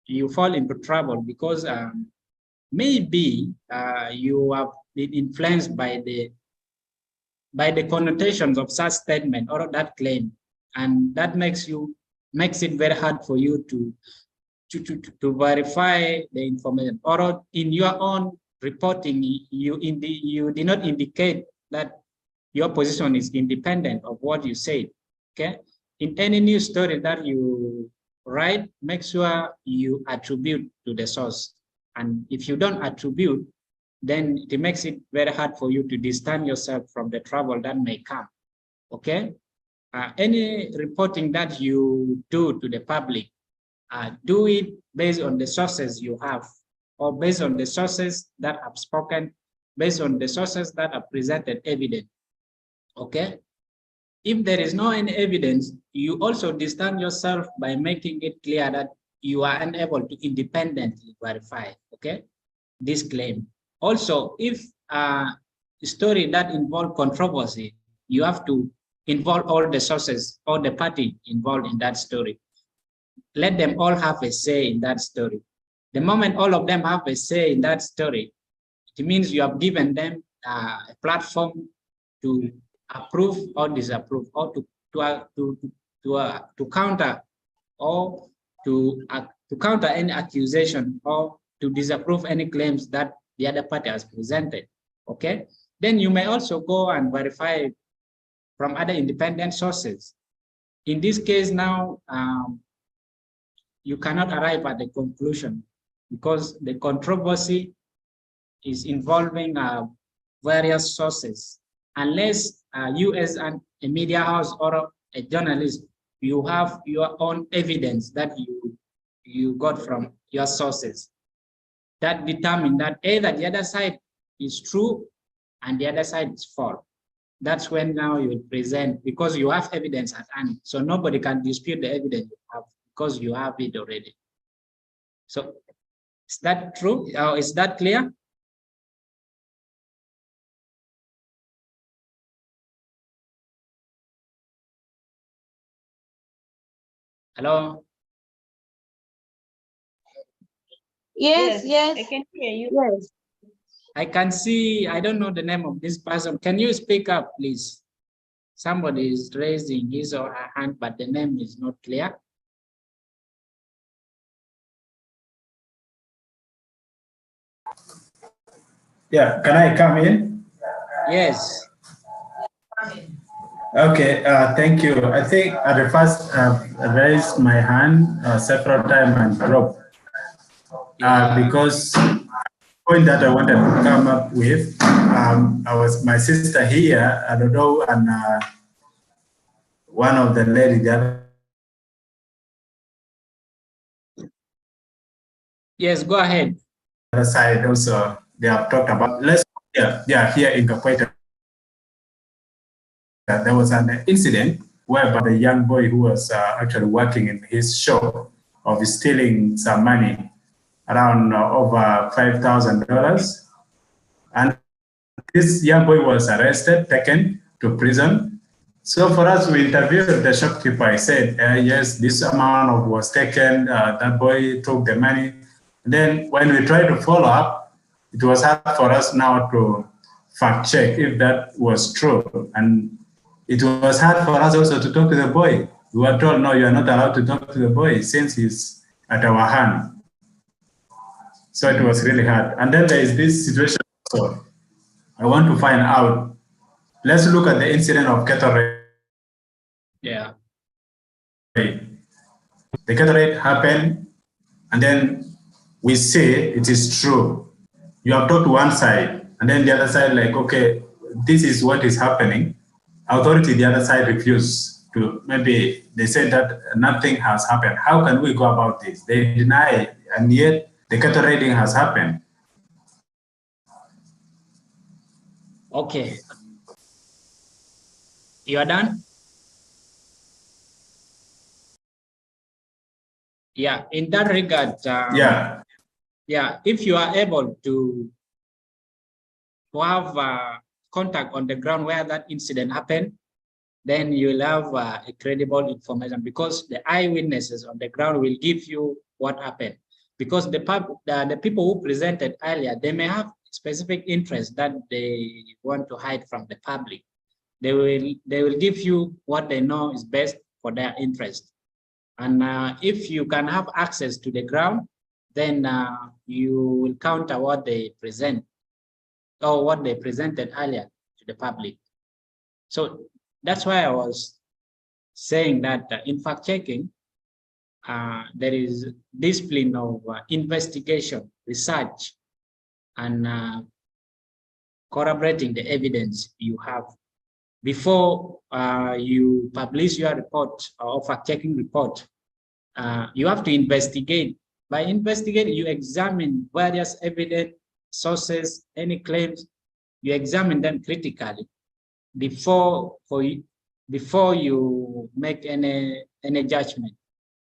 you fall into trouble because maybe you have been influenced by the connotations of such statement or that claim, and that makes it very hard for you to verify the information, or in your own reporting you did not indicate that your position is independent of what you said. Okay, in any news story that you write, make sure you attribute to the source, and if you don't attribute, then it makes it very hard for you to distance yourself from the trouble that may come. Okay, any reporting that you do to the public, do it based on the sources you have, or based on the sources that have spoken, based on the sources that have presented evidence. Okay? If there is no any evidence, you also distance yourself by making it clear that you are unable to independently verify, okay, this claim. Also, if a story that involves controversy, you have to involve all the sources, all the party involved in that story. Let them all have a say in that story. The moment all of them have a say in that story, it means you have given them a platform to approve or disapprove, or to counter, or to counter any accusation, or to disapprove any claims that the other party has presented. Okay, then you may also go and verify from other independent sources. In this case now, you cannot arrive at the conclusion because the controversy is involving various sources. Unless you as a media house or a journalist, you have your own evidence that you got from your sources that determine that either the other side is true and the other side is false. That's when now you will present, because you have evidence at hand. So nobody can dispute the evidence you have because you have it already. So is that true? Or is that clear? Hello? Yes, yes. I can hear you. Yes. I can see, I don't know the name of this person. Can you speak up, please? Somebody is raising his or her hand, but the name is not clear. Yeah, can I come in? Yes. Okay, thank you. I think at the first I raised my hand several times and dropped because the point that I wanted to come up with, my sister here, I don't know, and one of the ladies, the other. Yes, go ahead. Other side also, they have talked about, here in Kakweta. There was an incident whereby the young boy who was actually working in his shop of stealing some money, around over $5,000. And this young boy was arrested, taken to prison. So for us, we interviewed the shopkeeper. I said, yes, this amount was taken, that boy took the money. And then when we tried to follow up, it was hard for us now to fact check if that was true. And it was hard for us also to talk to the boy. We were told, no, you are not allowed to talk to the boy since he's at our hand. So it was really hard. And then there is this situation also. I want to find out. Let's look at the incident of cattle raid. Yeah. The cattle raid happened, and then we say it is true. You have talked to one side, and then the other side like, okay, this is what is happening. Authority, the other side refused to, maybe they said that nothing has happened. How can we go about this? They deny, and yet the cattle raiding has happened. Okay. You are done? Yeah, in that regard, yeah, if you are able to have contact on the ground where that incident happened, then you'll have a credible information, because the eyewitnesses on the ground will give you what happened. Because the people who presented earlier, they may have specific interest that they want to hide from the public. They will give you what they know is best for their interest. And if you can have access to the ground, then you will counter what they present, or what they presented earlier to the public. So that's why I was saying that in fact checking, there is discipline of investigation, research, and corroborating the evidence you have before you publish your report or fact checking report. you have to investigate. By investigate, you examine various evidence, sources, any claims, you examine them critically before you make any judgment.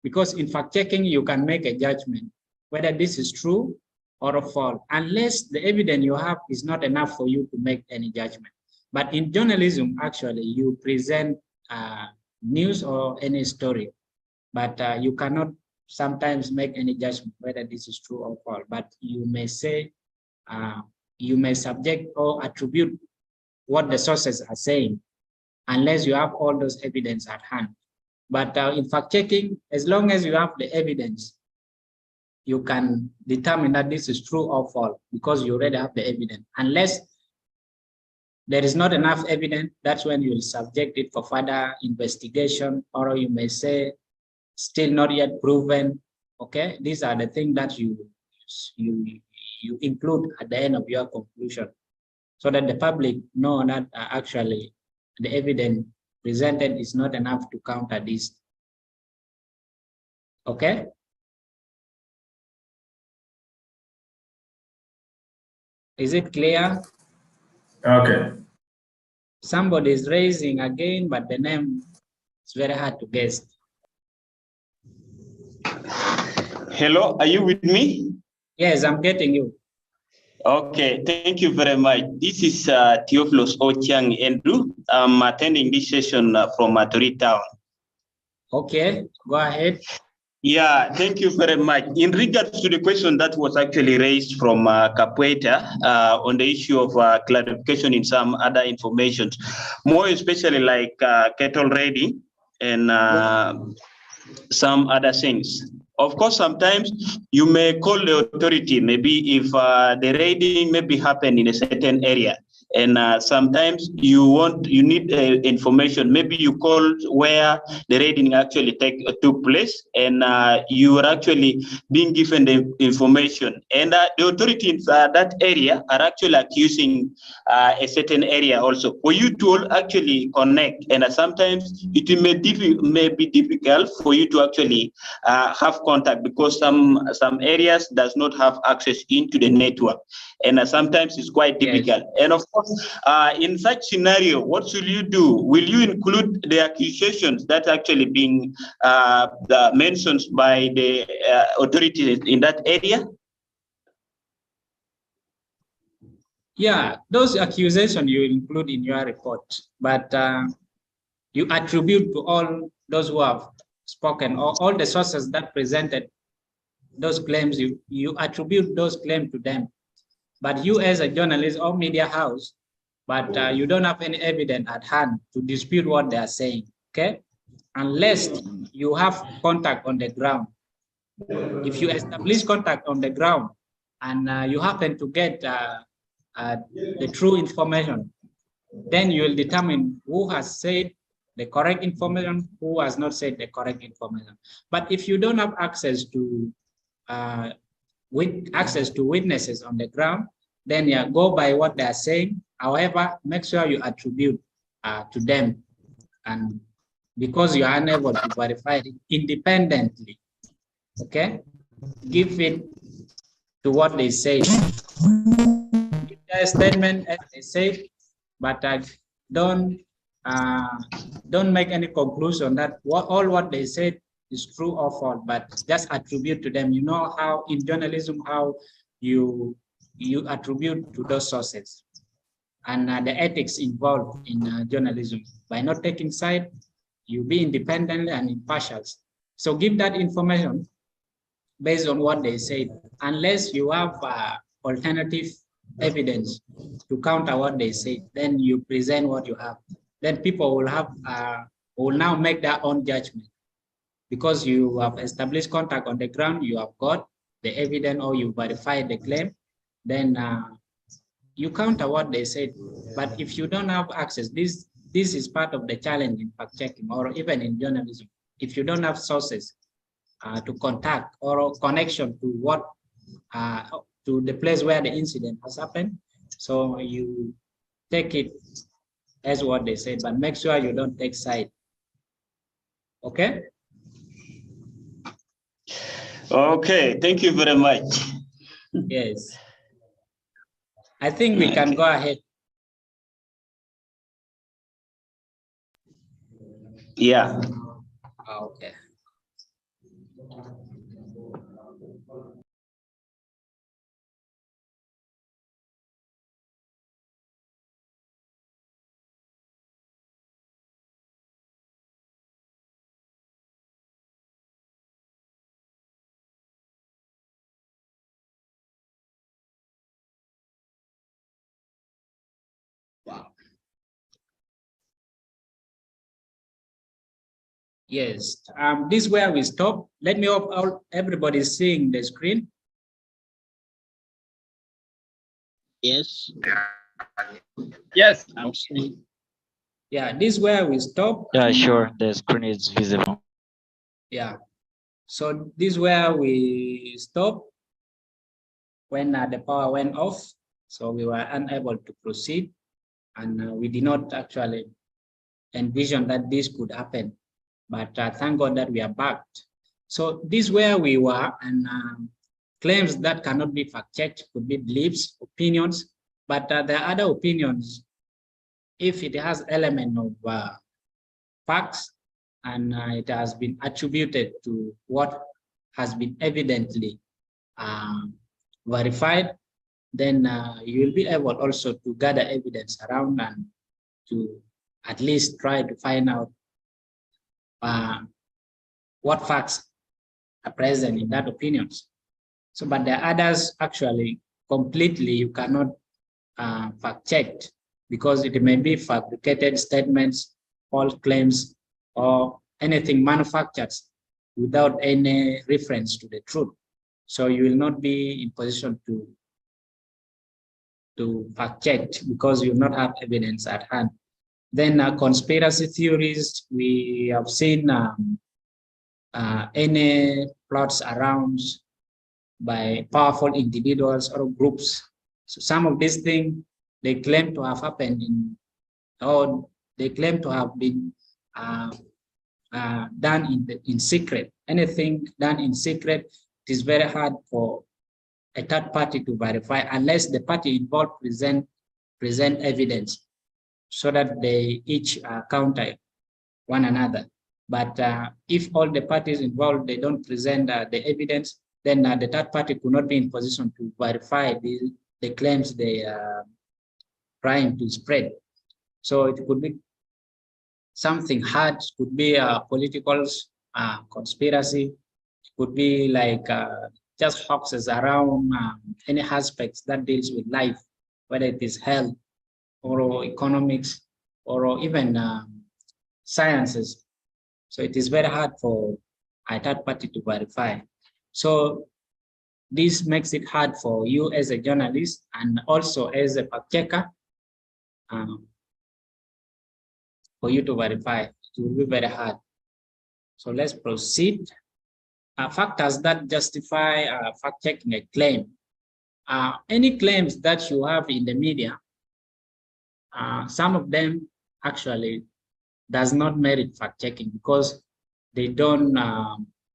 Because in fact checking, you can make a judgment whether this is true or false, unless the evidence you have is not enough for you to make any judgment. But in journalism, actually, you present news or any story, but you cannot sometimes make any judgment whether this is true or false. But you may say, you may subject or attribute what the sources are saying, unless you have all those evidence at hand. But in fact checking, as long as you have the evidence, you can determine that this is true or false because you already have the evidence. Unless there is not enough evidence, that's when you will subject it for further investigation, or you may say still not yet proven. Okay, these are the things that you include at the end of your conclusion, so that the public know that actually the evidence presented is not enough to counter this. Okay. Is it clear? Okay. Somebody is raising again, but the name is very hard to guess. Hello, are you with me? Yes, I'm getting you. Okay, thank you very much. This is Theophilus Ochiang Andrew. I'm attending this session from Maturi Town. Okay, go ahead. Yeah, thank you very much. In regards to the question that was actually raised from Capueta on the issue of clarification in some other information, more especially like cattle raiding and some other things. Of course, sometimes you may call the authority, maybe if the raiding maybe happened in a certain area, and sometimes you need information. Maybe you call where the raiding actually took place, and you are actually being given the information. And the authorities in that area are actually accusing a certain area also for you to actually connect. And sometimes it may be difficult for you to actually have contact, because some areas does not have access into the network, and sometimes it's quite difficult. Yes. And of course, in such scenario, what should you do? Will you include the accusations that actually being mentioned by the authorities in that area? Yeah, those accusations you include in your report, but you attribute to all those who have spoken, or all the sources that presented those claims, you attribute those claims to them. But you as a journalist or media house, but you don't have any evidence at hand to dispute what they are saying, okay? Unless you have contact on the ground. If you establish contact on the ground and you happen to get the true information, then you will determine who has said the correct information, who has not said the correct information. But if you don't have access to witnesses on the ground, then you go by what they are saying. However, make sure you attribute to them, and because you are unable to verify it independently, okay, give it to what they say. Give their statement as they say, but don't make any conclusion that all what they said is true or false, but just attribute to them. You know how in journalism, how you attribute to those sources, and the ethics involved in journalism. By not taking side, you be independent and impartial. So give that information based on what they say, unless you have alternative evidence to counter what they say, then you present what you have. Then people will have will now make their own judgment, because you have established contact on the ground, you have got the evidence, or you verify the claim, then you counter what they said. But if you don't have access, this is part of the challenge in fact checking, or even in journalism. If you don't have sources to contact or connection to what to the place where the incident has happened, so you take it as what they said, but make sure you don't take side. Okay. Okay, thank you very much. Yes. I think we can go ahead. Yeah. Okay. Wow. Yes, this is where we stop. Let me hope everybody's seeing the screen. Yes. Yes. I'm seeing. Yeah, this is where we stop. Yeah, sure. The screen is visible. Yeah. So this is where we stop when the power went off. So we were unable to proceed, and we did not actually envision that this could happen. But thank God that we are back. So this is where we were, and claims that cannot be fact-checked could be beliefs, opinions, but there are other opinions if it has element of facts and it has been attributed to what has been evidently verified, then you will be able also to gather evidence around and to at least try to find out what facts are present in that opinions. So, but there are others actually completely you cannot fact check because it may be fabricated statements, false claims, or anything manufactured without any reference to the truth. So you will not be in position to fact check because you will not have evidence at hand. Then conspiracy theories, we have seen any plots around by powerful individuals or groups. So some of these things they claim to have happened or they claim to have been done in secret. Anything done in secret, it is very hard for a third party to verify unless the party involved present evidence so that they each counter one another. But if all the parties involved, they don't present the evidence, then the third party could not be in position to verify the claims they are trying to spread. So it could be something hard, could be a political conspiracy, it could be like just hoaxes around any aspects that deals with life, whether it is health or economics or even sciences. So it is very hard for a third party to verify. So this makes it hard for you as a journalist and also as a fact checker for you to verify. It will be very hard. So let's proceed. Factors that justify fact checking a claim. Any claims that you have in the media, some of them actually does not merit fact checking because they don't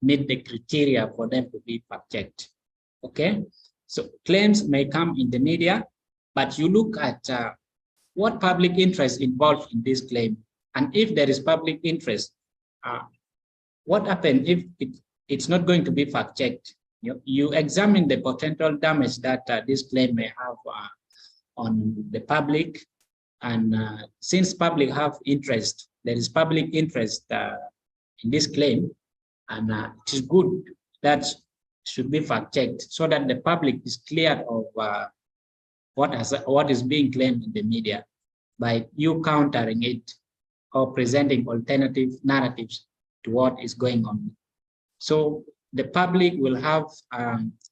meet the criteria for them to be fact checked. Okay, so claims may come in the media, but you look at what public interest involved in this claim, and if there is public interest, what happens if it's not going to be fact checked? You examine the potential damage that this claim may have on the public, and since public have interest, there is public interest in this claim, and it is good that should be fact checked so that the public is clear of what is being claimed in the media by you countering it or presenting alternative narratives to what is going on. So the public will have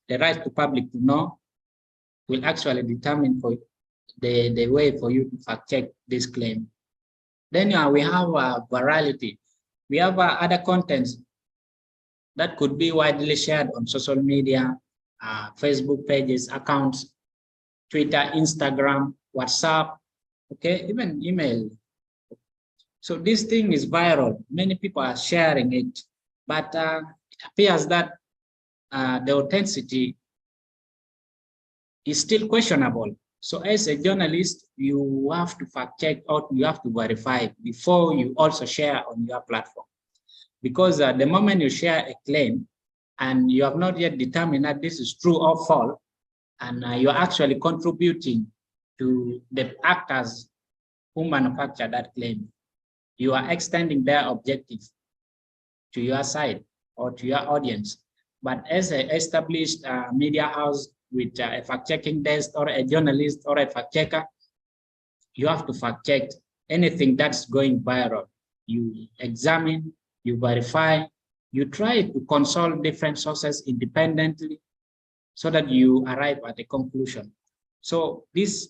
the right to public to know will actually determine for the way for you to fact check this claim. Then we have a virality. We have other contents that could be widely shared on social media, Facebook pages, accounts, Twitter, Instagram, WhatsApp, okay, even email. So this thing is viral. Many people are sharing it, but it appears that the authenticity is still questionable. So as a journalist, you have to fact check or you have to verify before you also share on your platform. Because the moment you share a claim and you have not yet determined that this is true or false, and you're actually contributing to the actors who manufacture that claim, you are extending their objective to your side or to your audience. But as an established media house with a fact-checking desk or a journalist or a fact-checker, you have to fact-check anything that's going viral. You examine, you verify, you try to consult different sources independently so that you arrive at a conclusion. So these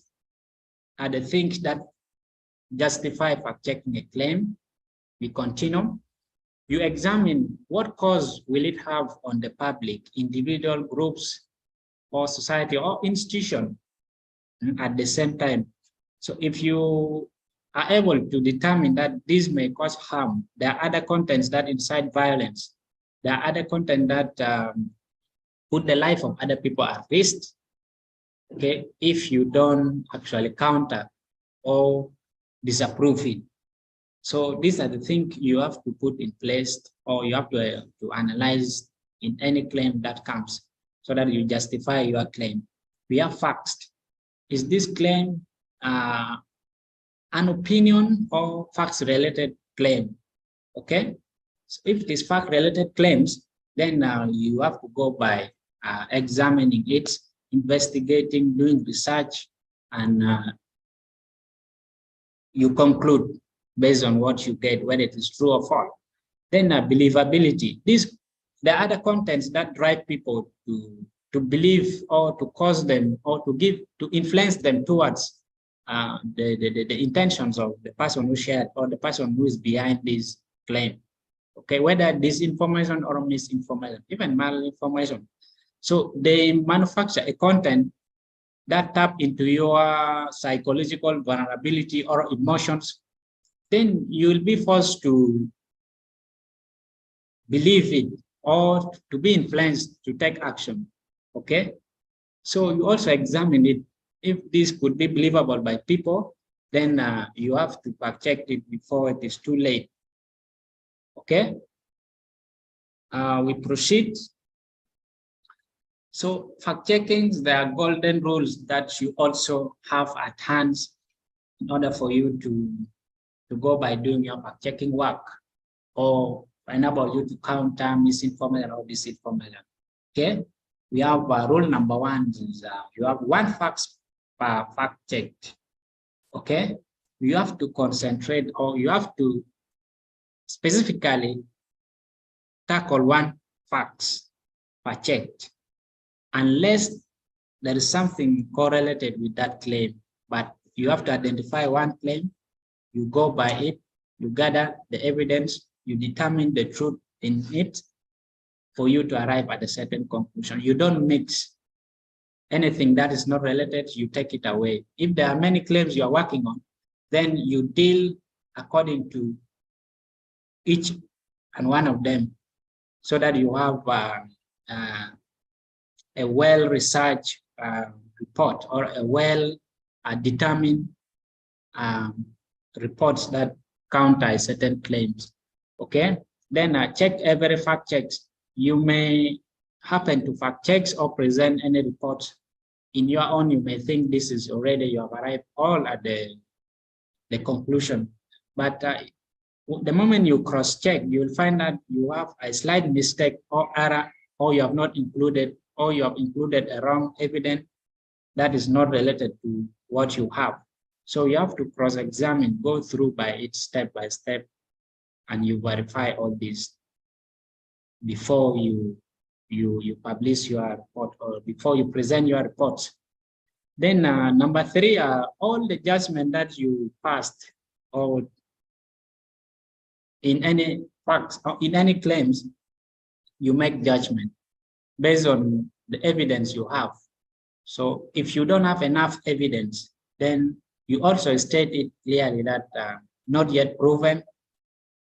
are the things that justify fact-checking a claim. We continue. You examine what cause will it have on the public, individual groups, or society or institution at the same time. So if you are able to determine that this may cause harm, there are other contents that incite violence, there are other content that put the life of other people at risk, okay, if you don't actually counter or disapprove it. So these are the things you have to put in place, or you have to analyze in any claim that comes so that you justify your claim. We have facts. Is this claim an opinion or facts-related claim? Okay, so if it is fact-related claims, then you have to go by examining it, investigating, doing research, and you conclude based on what you get, whether it is true or false. Then believability. The other contents that drive people to believe or to cause them or to influence them towards the intentions of the person who shared or the person who is behind this claim. Okay, whether disinformation or misinformation, even malinformation. So they manufacture a content that tap into your psychological vulnerability or emotions. Then you will be forced to believe it or to be influenced to take action. Okay, so you also examine it. If this could be believable by people, then you have to fact check it before it is too late. Okay, we proceed. So fact checking, there are golden rules that you also have at hand in order for you to go by doing your fact checking work, or enable you to counter misinformation or disinformation. Okay, we have rule number one is you have one fact per fact checked. Okay, you have to concentrate, or you have to specifically tackle one fact per checked, unless there is something correlated with that claim. But you have to identify one claim, you go by it, you gather the evidence, you determine the truth in it for you to arrive at a certain conclusion. You don't mix anything that is not related, you take it away. If there are many claims you are working on, then you deal according to each and one of them so that you have a well-researched report or a well-determined reports that counter certain claims. Okay, then check every fact checks. You may happen to fact checks or present any reports in your own. You may think this is already, you have arrived all at the conclusion, but the moment you cross check, you will find that you have a slight mistake or error, or you have not included, or you have included a wrong evidence that is not related to what you have. So you have to cross-examine, go through by it step by step, and you verify all this before you publish your report or before you present your report. Then number three, all the judgment that you passed or in any facts or in any claims, you make judgment based on the evidence you have. So if you don't have enough evidence, then you also state it clearly that not yet proven,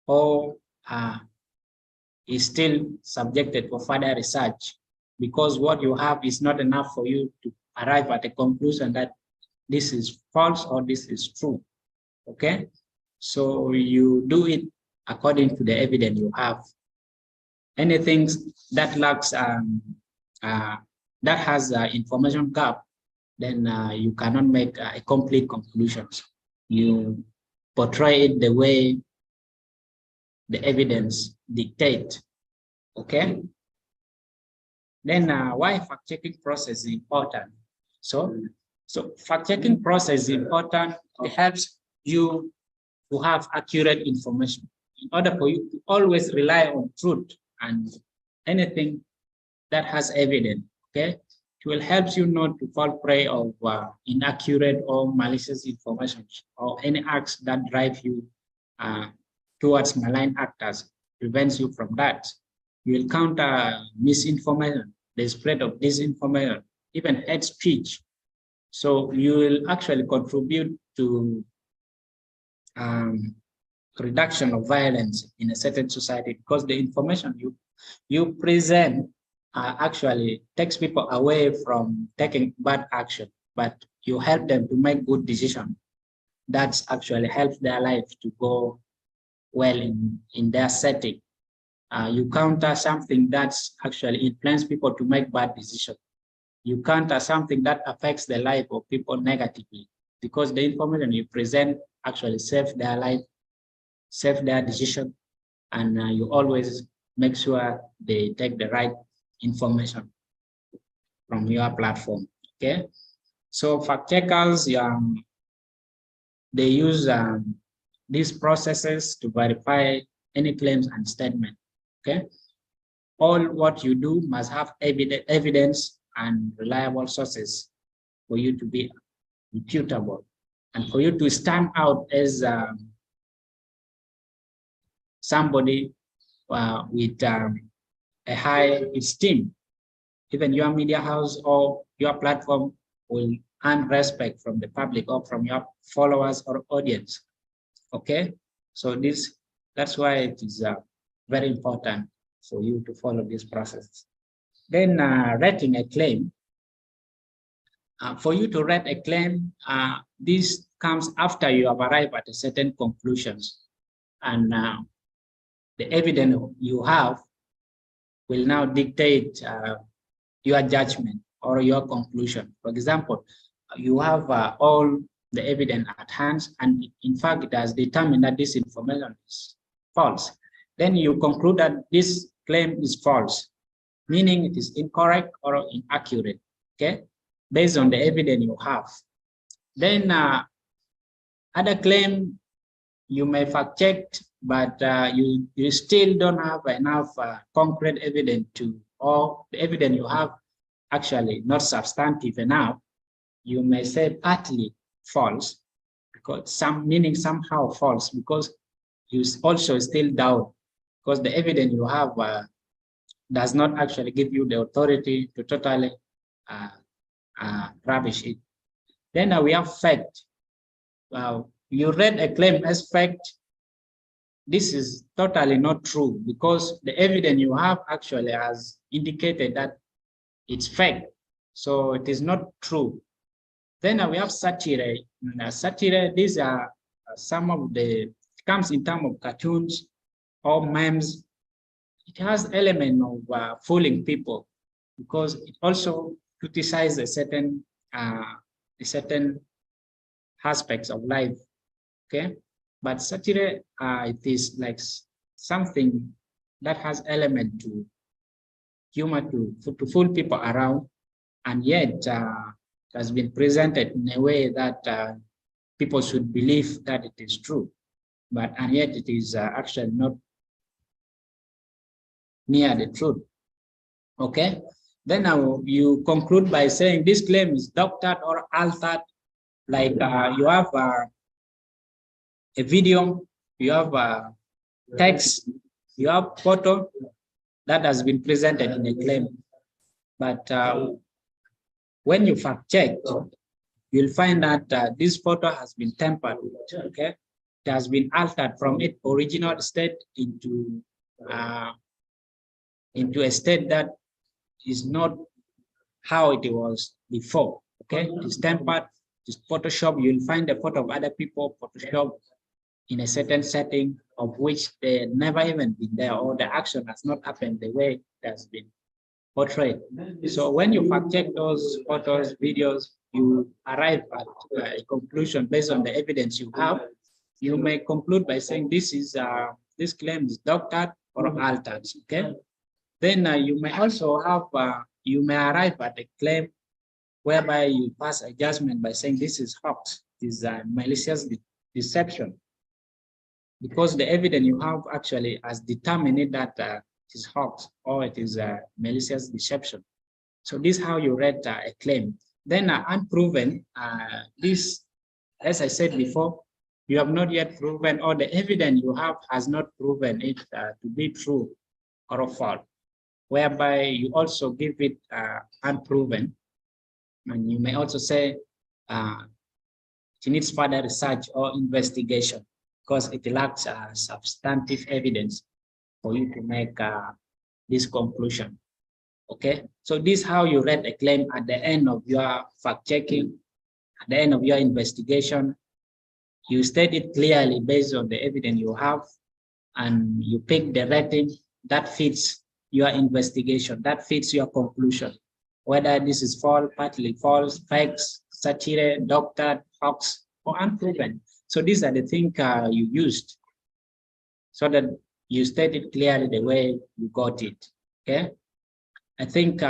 or is still subjected for further research because what you have is not enough for you to arrive at a conclusion that this is false or this is true. Okay, so you do it according to the evidence you have. Anything that lacks that has information gap, then you cannot make a complete conclusions. You portray it the way the evidence dictate. Okay. Then why fact-checking process is important? So fact-checking process is important. It helps you to have accurate information in order for you to always rely on truth and anything that has evidence. Okay, it will help you not to fall prey of inaccurate or malicious information or any acts that drive you towards malign actors. Prevents you from that. You will counter misinformation, the spread of disinformation, even hate speech. So you will actually contribute to reduction of violence in a certain society, because the information you present actually takes people away from taking bad action, but you help them to make good decisions. That's actually helps their life to go well in their setting. You counter something that's actually influence people to make bad decisions. You counter something that affects the life of people negatively, because the information you present actually save their life, save their decision, and you always make sure they take the right information from your platform. Okay, so fact checkers, they use these processes to verify any claims and statement. Okay, all what you do must have evidence and reliable sources for you to be reputable and for you to stand out as somebody with a high esteem. Even your media house or your platform will earn respect from the public or from your followers or audience. Okay, so that's why it is very important for you to follow this process. Then rating a claim. For you to rate a claim, this comes after you have arrived at a certain conclusions, and the evidence you have will now dictate your judgment or your conclusion. For example, you have all the evidence at hand, and in fact, it has determined that this information is false. Then you conclude that this claim is false, meaning it is incorrect or inaccurate, okay, based on the evidence you have. Then other claim you may fact check, but you still don't have enough concrete evidence to, or the evidence you have actually not substantive enough. You may say partly false, because meaning somehow false, because you also still doubt, because the evidence you have does not actually give you the authority to totally rubbish it. Then we have fact. You read a claim as fact. This is totally not true, because the evidence you have actually has indicated that it's fact. So it is not true. Then we have satire. Satire, these are some of the, comes in terms of cartoons or memes. It has element of fooling people, because it also criticizes a certain aspects of life. Okay, but satire, it is like something that has element to humor to fool people around, and yet has been presented in a way that people should believe that it is true, and yet it is actually not near the truth. Okay, then now you conclude by saying this claim is doctored or altered. Like you have a video, you have text, you have photo that has been presented in a claim, but when you fact check, you'll find that this photo has been tampered with. Okay, it has been altered from its original state into a state that is not how it was before. Okay, it's tempered, it's Photoshop. You'll find a photo of other people Photoshop in a certain setting of which they never even been there, or the action has not happened the way it has been portrayed. So when you fact check those photos, videos, you arrive at a conclusion based on the evidence you have. You may conclude by saying this claim is doctored or altered. Okay. Then you may also have you may arrive at a claim whereby you pass a judgment by saying this is hoax, this is malicious deception, because the evidence you have actually has determined that it is hoax or it is malicious deception. So this is how you read a claim. Then unproven, this, as I said before, you have not yet proven, or the evidence you have has not proven it to be true or false, whereby you also give it unproven. And you may also say it needs further research or investigation because it lacks substantive evidence for you to make this conclusion. Okay, so this is how you read a claim at the end of your fact checking, at the end of your investigation. You state it clearly based on the evidence you have, and you pick the rating that fits your investigation, that fits your conclusion, whether this is false, partly false, facts, satire, doctored, hoax, or unproven. So these are the things you used so that you state it clearly the way you got it. Okay, I think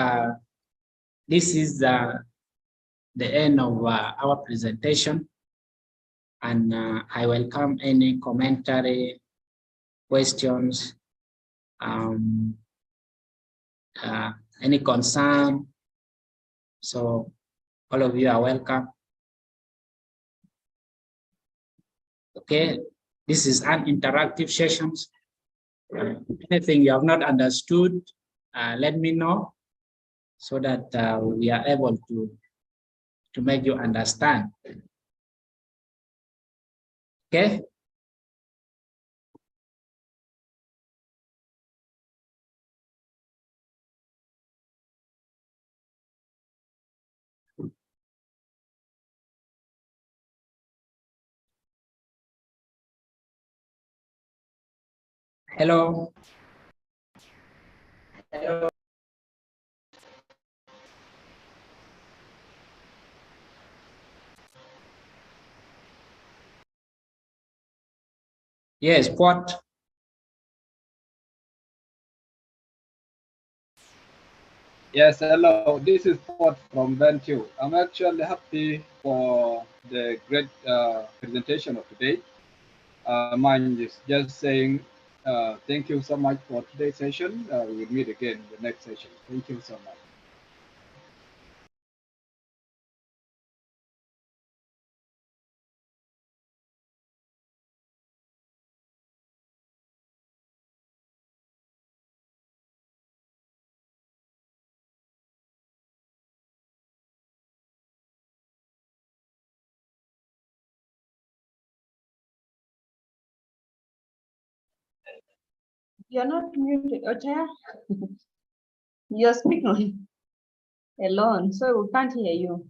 this is the end of our presentation, and I welcome any commentary, questions, any concern. So all of you are welcome. Okay, this is an interactive sessions. Anything you have not understood, let me know so that we are able to make you understand. Okay. Hello. Hello. Yes, what? Yes, hello. This is Port from Venture. I'm actually happy for the great presentation of today. Mine is just saying thank you so much for today's session. We will meet again in the next session. Thank you so much. You're not muted, Ochaya. You're speaking alone, so we can't hear you.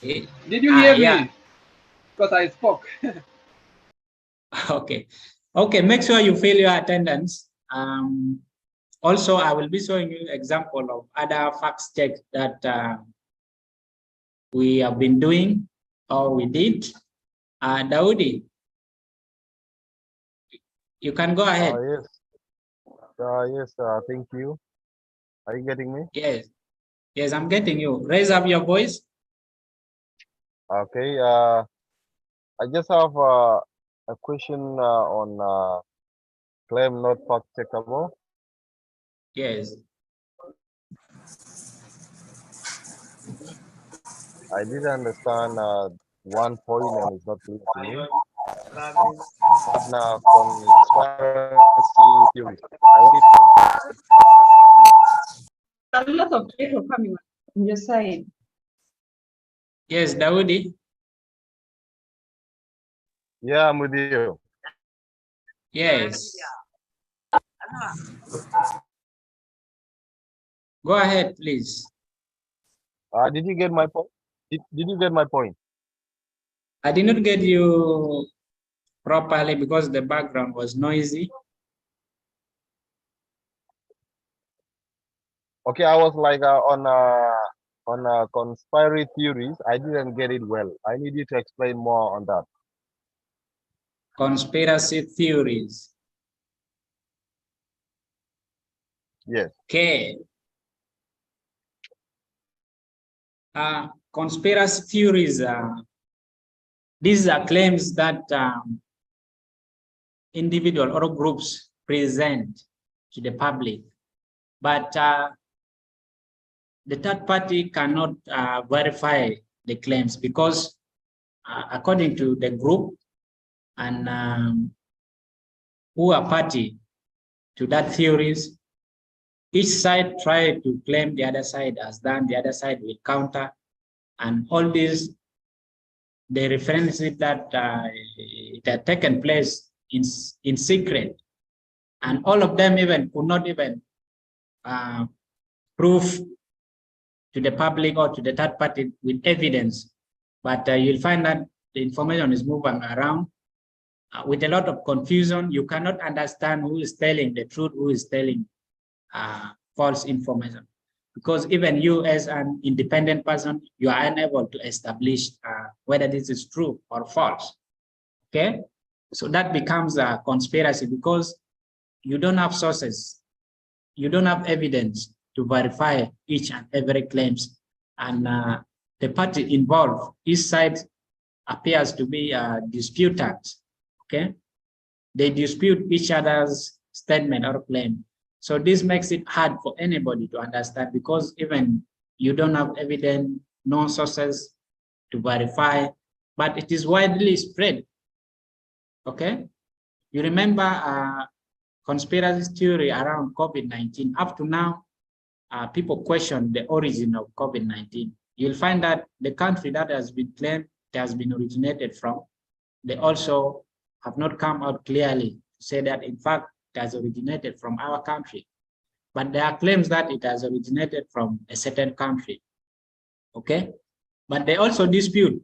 Did you hear Yeah. me? Because I spoke. Okay. Okay, make sure you fill your attendance. Also, I will be showing you example of other facts checks that we have been doing or we did. Daudi, you can go ahead. Yes. Yes, thank you. Are you getting me? Yes. Yes, I'm getting you. Raise up your voice. Okay. I just have a question on claim not fact checkable. Yes. I didn't understand one point and it's not clear to me. Now, conspiracy theory. A lot of people coming on your side. Yes, Daudi. Yeah, I'm with you. Yes. Go ahead, please. Did you get my point? Did you get my point? I did not get you properly because the background was noisy. Okay, I was like on conspiracy theories. I didn't get it well. I need you to explain more on that. Conspiracy theories. Yes. Okay. Conspiracy theories. These are claims that individual or groups present to the public, but the third party cannot verify the claims because according to the group and who are party to that theories, each side try to claim the other side has done, the other side will counter, and all these, they reference it that it had taken place in secret, and all of them even could not even prove to the public or to the third party with evidence. But you'll find that the information is moving around with a lot of confusion. You cannot understand who is telling the truth, who is telling false information. Because even you as an independent person, you are unable to establish whether this is true or false, okay? So that becomes a conspiracy because you don't have sources, you don't have evidence to verify each and every claims. And the party involved, each side appears to be disputants, okay? They dispute each other's statement or claim. So this makes it hard for anybody to understand because even you don't have evidence, no sources to verify, but it is widely spread, okay? You remember conspiracy theory around COVID-19. Up to now, people question the origin of COVID-19. You'll find that the country that has been claimed it has been originated from, they also have not come out clearly to say that in fact it has originated from our country. But there are claims that it has originated from a certain country, okay? But they also dispute.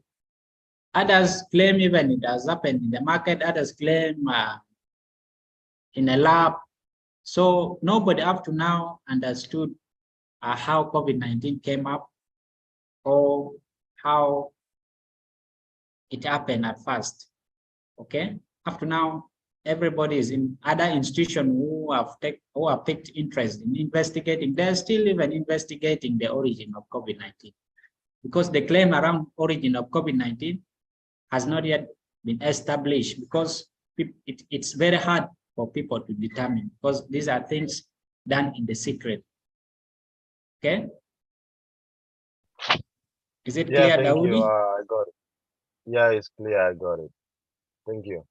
Others claim even it has happened in the market, others claim in a lab. So nobody up to now understood how COVID-19 came up or how it happened at first, okay? Up to now, everybody is in other institutions who have picked interest in investigating. They're still even investigating the origin of COVID-19 because the claim around origin of COVID-19 has not yet been established because it's very hard for people to determine because these are things done in the secret. Okay? Is it clear, Thank Dawoodi? you. I got it. Yeah, it's clear. I got it. Thank you.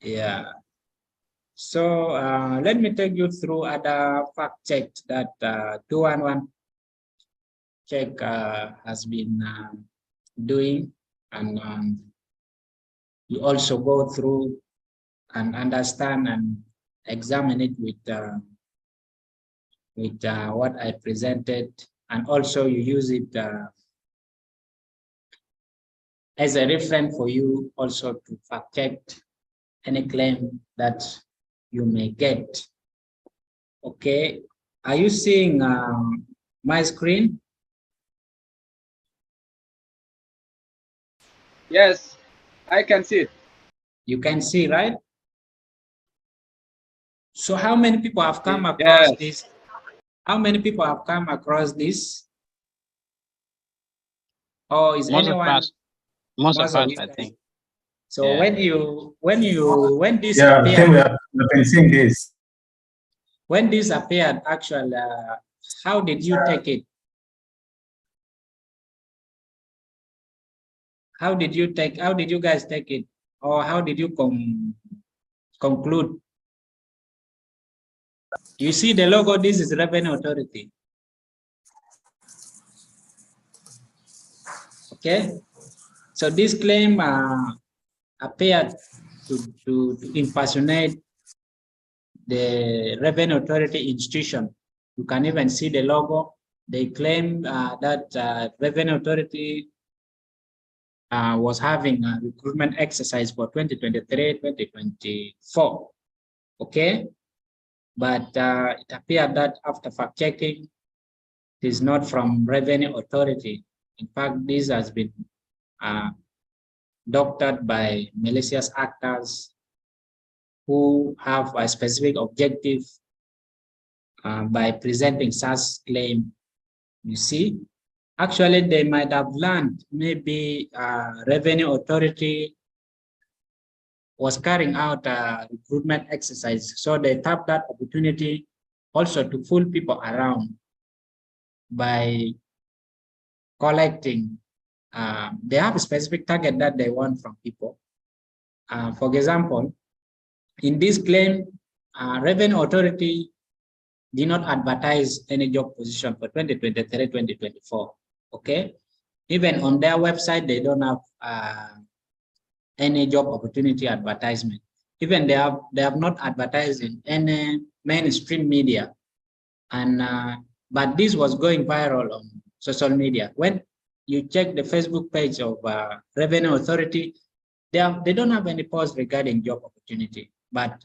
Yeah. So let me take you through other fact checks that 211 check has been doing, and you also go through and understand and examine it with what I presented, and also you use it as a reference for you also to fact check any claim that you may get. Okay, are you seeing my screen? Yes, I can see it. You can see, right? So how many people have come across this? How many people have come across this? Or is Most anyone? of us. Most of us, you I guys? think. So Yeah. when this Yeah, I think appeared, we have been seeing this. when this appeared, actually, how did you take it? How did you guys take it? Or how did you conclude? You see the logo, this is Revenue Authority. Okay, so this claim appeared to impersonate the Revenue Authority institution. You can even see the logo. They claim that Revenue Authority was having a recruitment exercise for 2023-2024. Okay, but it appeared that after fact checking, it is not from Revenue Authority. In fact, this has been doctored by malicious actors who have a specific objective by presenting such claim. You see, actually, they might have learned maybe Revenue Authority was carrying out a recruitment exercise. So they tapped that opportunity also to fool people around by collecting. They have a specific target that they want from people. For example, in this claim, Revenue Authority did not advertise any job position for 2023-2024. Okay, even on their website, they don't have any job opportunity advertisement. Even they have not advertised in any mainstream media, and but this was going viral on social media. When you check the Facebook page of Revenue Authority, they don't have any post regarding job opportunity, but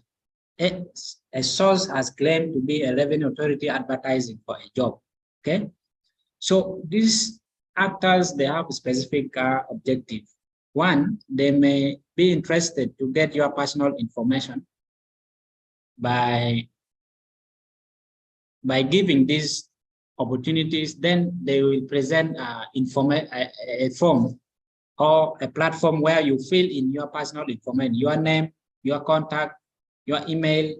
a source has claimed to be a Revenue Authority advertising for a job. Okay, so these actors, they have a specific objective. One, they may be interested to get your personal information by giving these opportunities. Then they will present a form or a platform where you fill in your personal information, your name, your contact, your email.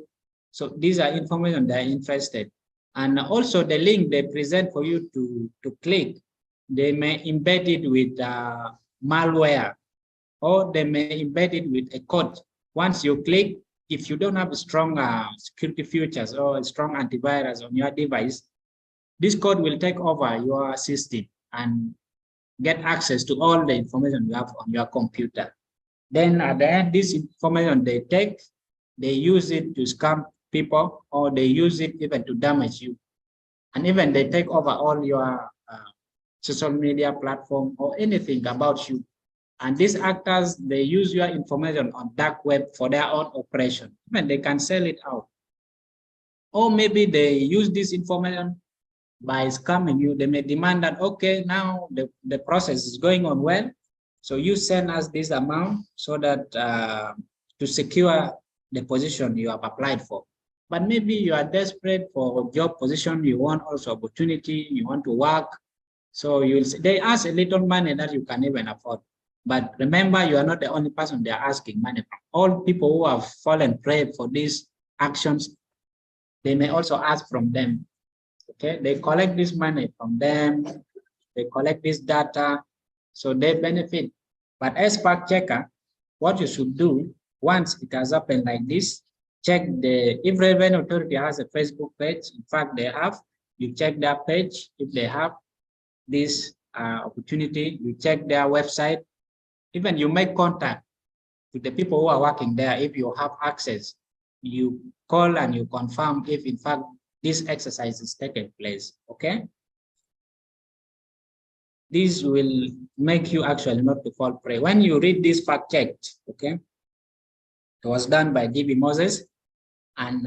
So these are information they're interested. And also the link they present for you to click, they may embed it with malware, or they may embed it with a code. Once you click, if you don't have a strong security features or a strong antivirus on your device, this code will take over your system and get access to all the information you have on your computer. Then at the end, this information they take, they use it to scam people, or they use it even to damage you. And even they take over all your social media platform or anything about you. And these actors, they use your information on dark web for their own operation. Even they can sell it out. Or maybe they use this information by scamming you. They may demand that, okay, now the process is going on well, so you send us this amount so that to secure the position you have applied for. But maybe you are desperate for a job position, you want also opportunity, you want to work. So they ask a little money that you can even afford. But remember, you are not the only person they are asking money from. All people who have fallen prey for these actions, they may also ask from them. Okay, they collect this money from them, they collect this data, so they benefit. But as fact checker, what you should do, once it has happened like this, check if Revenue Authority has a Facebook page. In fact, they have, you check their page. If they have this opportunity, you check their website. Even you make contact with the people who are working there. If you have access, you call and you confirm if in fact this exercise is taking place. Okay, this will make you actually not to fall prey. When you read this fact checked, okay, it was done by DB Moses, and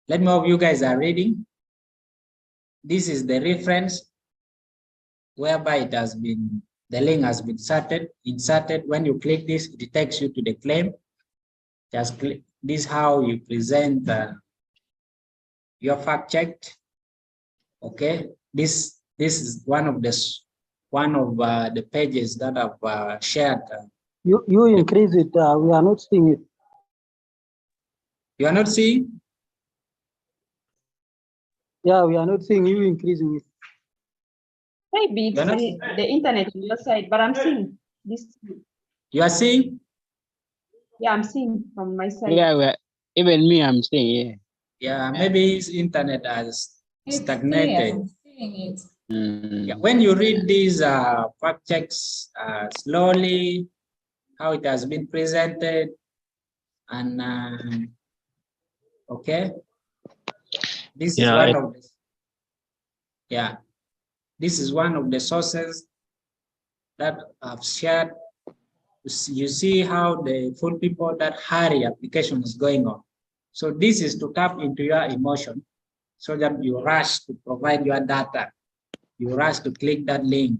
let me know if you guys are reading. This is the reference whereby it has been, the link has been inserted. When you click this, it takes you to the claim. Just click this, how you present your fact checked. Okay, this is one of the pages that I've shared. You increase it. We are not seeing it. You are not seeing? Yeah, we are not seeing you increasing it. Maybe it's the internet on your side, but I'm seeing this. You are seeing? Yeah, I'm seeing from my side. Yeah, even me, I'm seeing. Yeah, maybe his internet has stagnated. It. Yeah, when you read these fact checks slowly, how it has been presented, and Okay. This is Yeah, one of the, yeah, this is one of the sources that I've shared. You see how the full people that hurry application is going on. So this is to tap into your emotion so that you rush to provide your data. You rush to click that link.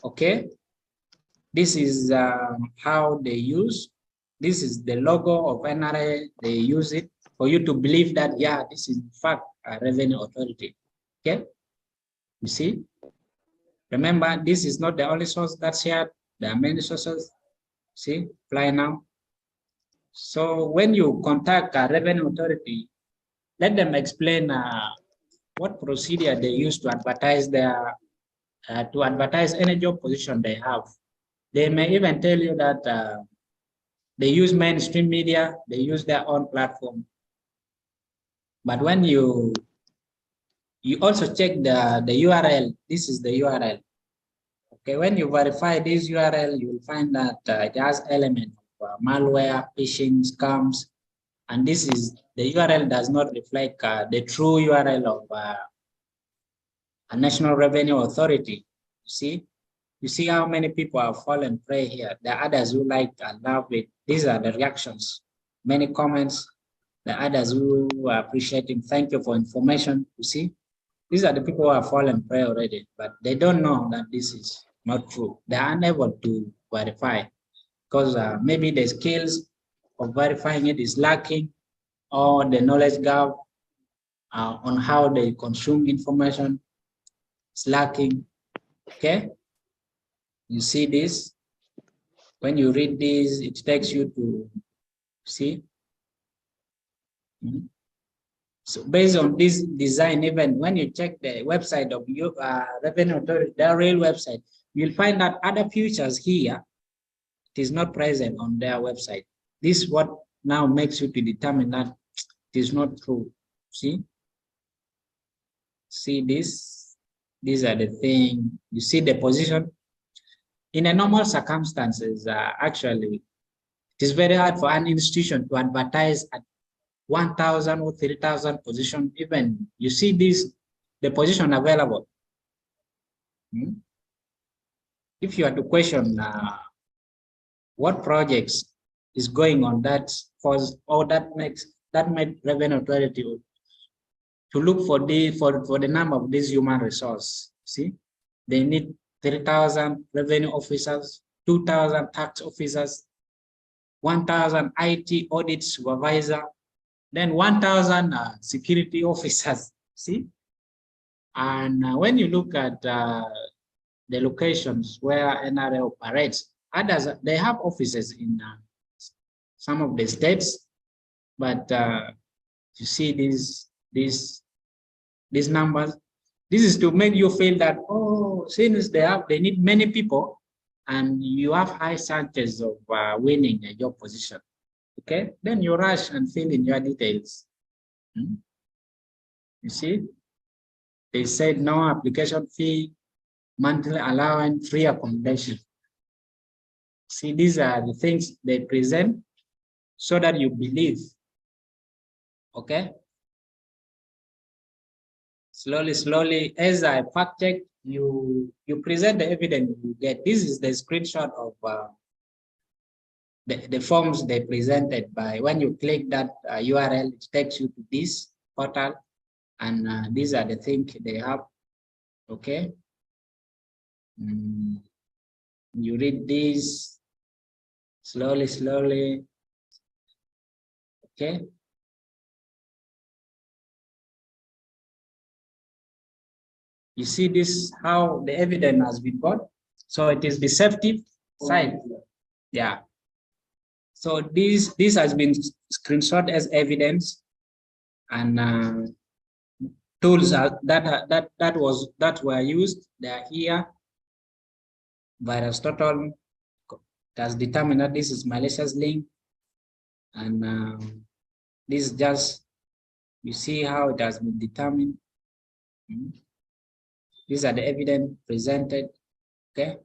Okay. This is how they use. This is the logo of NRA. They use it for you to believe that, yeah, this is in fact a revenue authority. Okay. You see? Remember, this is not the only source that's shared. There are many sources. See, apply now. So when you contact a revenue authority, let them explain what procedure they use to advertise their any job position they have. They may even tell you that they use mainstream media, they use their own platform. But when you also check the URL, this is the URL. Okay, when you verify this URL, you will find that it has element of malware, phishing, scams, and this is the URL does not reflect the true URL of a National Revenue Authority. You see how many people have fallen prey here. There are others who like and love it. These are the reactions. Many comments. The others who are appreciating. Thank you for information. You see, these are the people who have fallen prey already, but they don't know that this is not true. They are unable to verify because maybe the skills of verifying it is lacking, or the knowledge gap on how they consume information is lacking. Okay, you see this. When you read this, it takes you to see. So based on this design, even when you check the website of your revenue authority, their real website, you'll find that other features here, it is not present on their website. This is what now makes you to determine that it is not true. See this? These are the things. You see the position. In a normal circumstances, actually, it is very hard for an institution to advertise at 1,000 or 3,000 position. Even you see this, the position available. If you are to question what projects is going on that cause or that made revenue authority to look for the number of these human resource. See, they need 3,000 revenue officers, 2,000 tax officers, 1,000 IT audit supervisor, then 1,000 security officers. See, and when you look at the locations where NRA operates, others they have offices in some of the states, but you see these numbers. This is to make you feel that, oh, since they need many people, and you have high chances of winning a job position. Okay, then you rush and fill in your details. You see, they said no application fee, monthly allowance, free accommodation. See, these are the things they present so that you believe. Okay. Slowly, as I fact check, you present the evidence you get. This is the screenshot of the forms they presented by. When you click that URL, it takes you to this portal, and these are the things they have. Okay. You read this slowly. Okay. You see this, how the evidence has been got. So it is deceptive side. Yeah. So this has been screenshot as evidence, and tools that were used. They are here. VirusTotal has determined that this is malicious link, and this is just, you see how it has been determined. These are the evidence presented. Okay.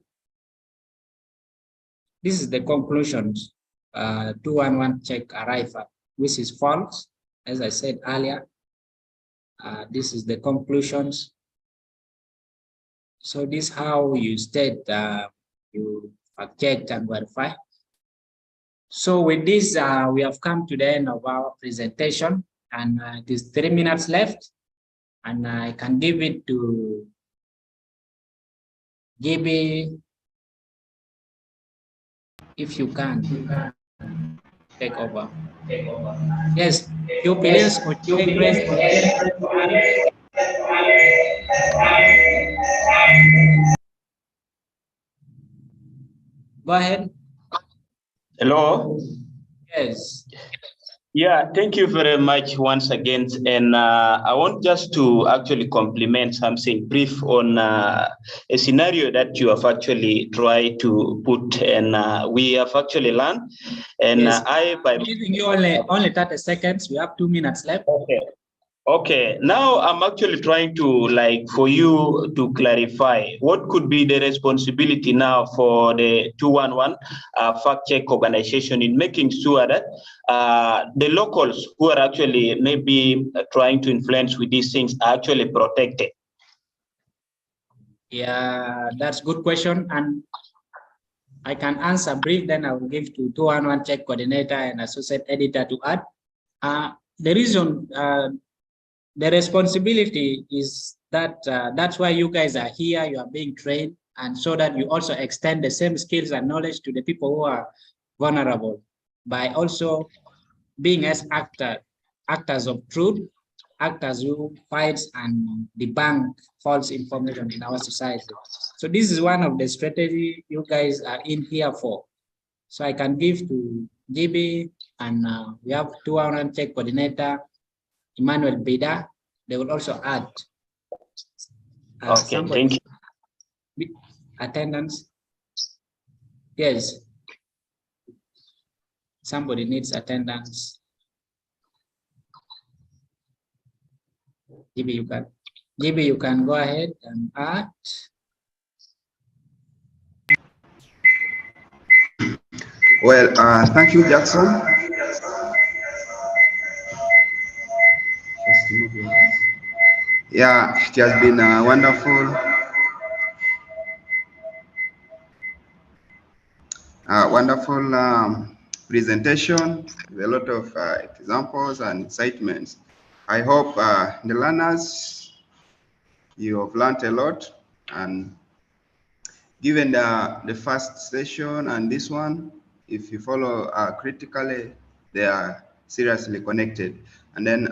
This is the conclusions 211 check arrive at, which is false. as I said earlier, this is the conclusions. So this is how you state, you fact check and verify. So with this, we have come to the end of our presentation, and it is 3 minutes left, and I can give it to GB, if you can take over. Yes, you please go ahead. Hello. Yes. Yeah, thank you very much once again. And I want just to actually compliment something brief on a scenario that you have actually tried to put, and we have actually learned. And Yes. I'm giving you only 30 seconds. We have 2 minutes left. Okay. Okay, now I'm actually trying to for you to clarify what could be the responsibility now for the 211 fact check organization in making sure that the locals who are actually maybe trying to influence with these things are actually protected. Yeah, that's a good question. And I can answer brief, then I will give to 211 check coordinator and associate editor to add. The reason, the responsibility is that that's why you guys are here, you are being trained, and so that you also extend the same skills and knowledge to the people who are vulnerable by also being as actors of truth, actors who fight and debunk false information in our society. So this is one of the strategy you guys are in here for. So I can give to GB, and we have 211 check coordinator, Emmanuel Bida. They will also add. Okay, thank you. Attendance. Yes. Somebody needs attendance. GB, you can go ahead and add. Well, thank you, Jackson. Yeah, it has been wonderful. Wonderful presentation with a lot of examples and incitements. I hope the learners, you have learned a lot, and given the first session and this one, if you follow critically, they are seriously connected. And then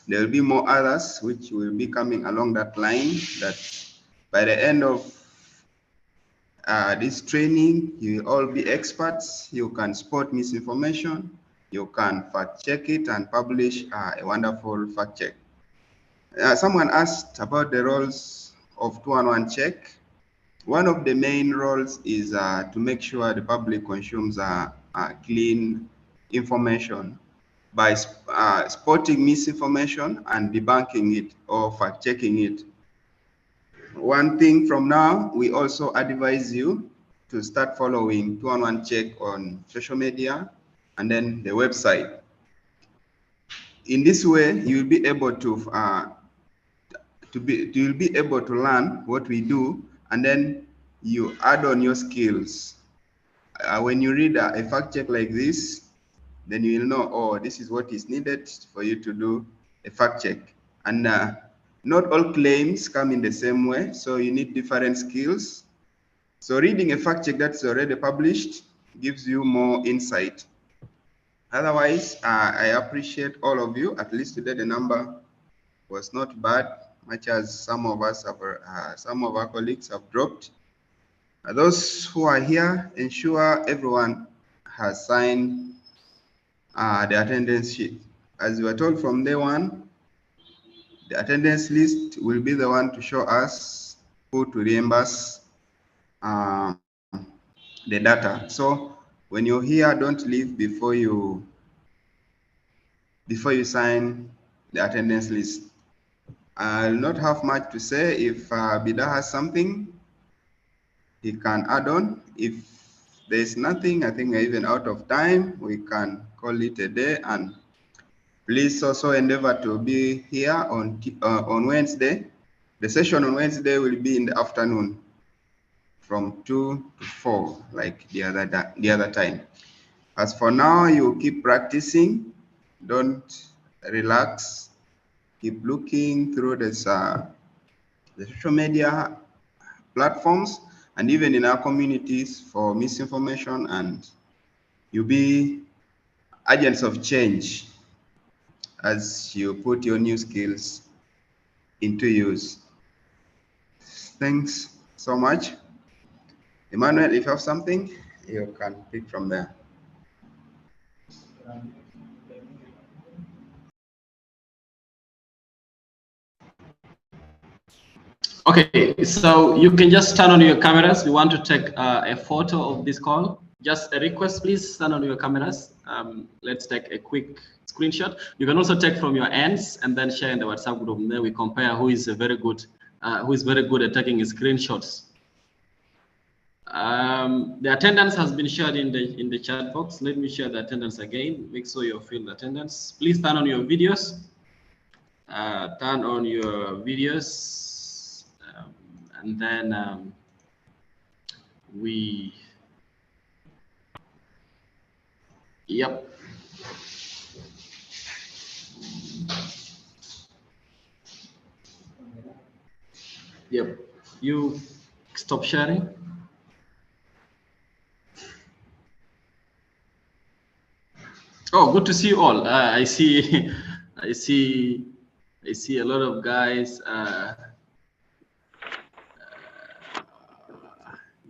there will be more others which will be coming along that line, that by the end of this training, you will all be experts. You can spot misinformation, you can fact check it and publish a wonderful fact check. Someone asked about the roles of 211 check. One of the main roles is to make sure the public consumes clean information by spotting misinformation and debunking it or fact checking it. One thing from now, we also advise you to start following 211 check on social media and then the website. In this way, you'll be able to you'll be able to learn what we do, and then you add on your skills. When you read a fact check like this, then you will know, oh, this is what is needed for you to do a fact check. And not all claims come in the same way, so you need different skills. So reading a fact check that's already published gives you more insight. Otherwise, I appreciate all of you. At least today the number was not bad, much as some of us have, some of our colleagues have dropped. Those who are here, ensure everyone has signed the attendance sheet. As we were told from day one, the attendance list will be the one to show us who to reimburse the data. So when you're here, don't leave before you sign the attendance list. I'll not have much to say. If Bida has something, he can add on. If there's nothing, I think we're even out of time. We can call it a day, and Please also endeavor to be here on Wednesday. The session on Wednesday will be in the afternoon from 2 to 4, like the other time. As for now, you keep practicing. Don't relax. Keep looking through this, the social media platforms and even in our communities for misinformation, and you'll be agents of change as you put your new skills into use. Thanks so much. Emmanuel, if you have something, you can pick from there. Okay, so you can just turn on your cameras. We want to take a photo of this call. Just a request, please turn on your cameras. Let's take a quick screenshot. You can also take from your ends and then share in the WhatsApp group. And then we compare who is very good at taking screenshots. The attendance has been shared in the chat box. Let me share the attendance again. Make sure you fill the attendance. Please turn on your videos. Turn on your videos. And then yep. Yep, you stop sharing. Oh, good to see you all. I see a lot of guys.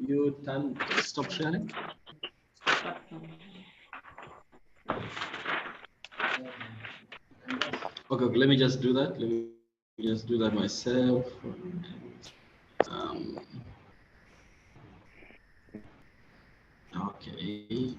You stop sharing. Okay, let me just do that. Let me just do that myself. Okay.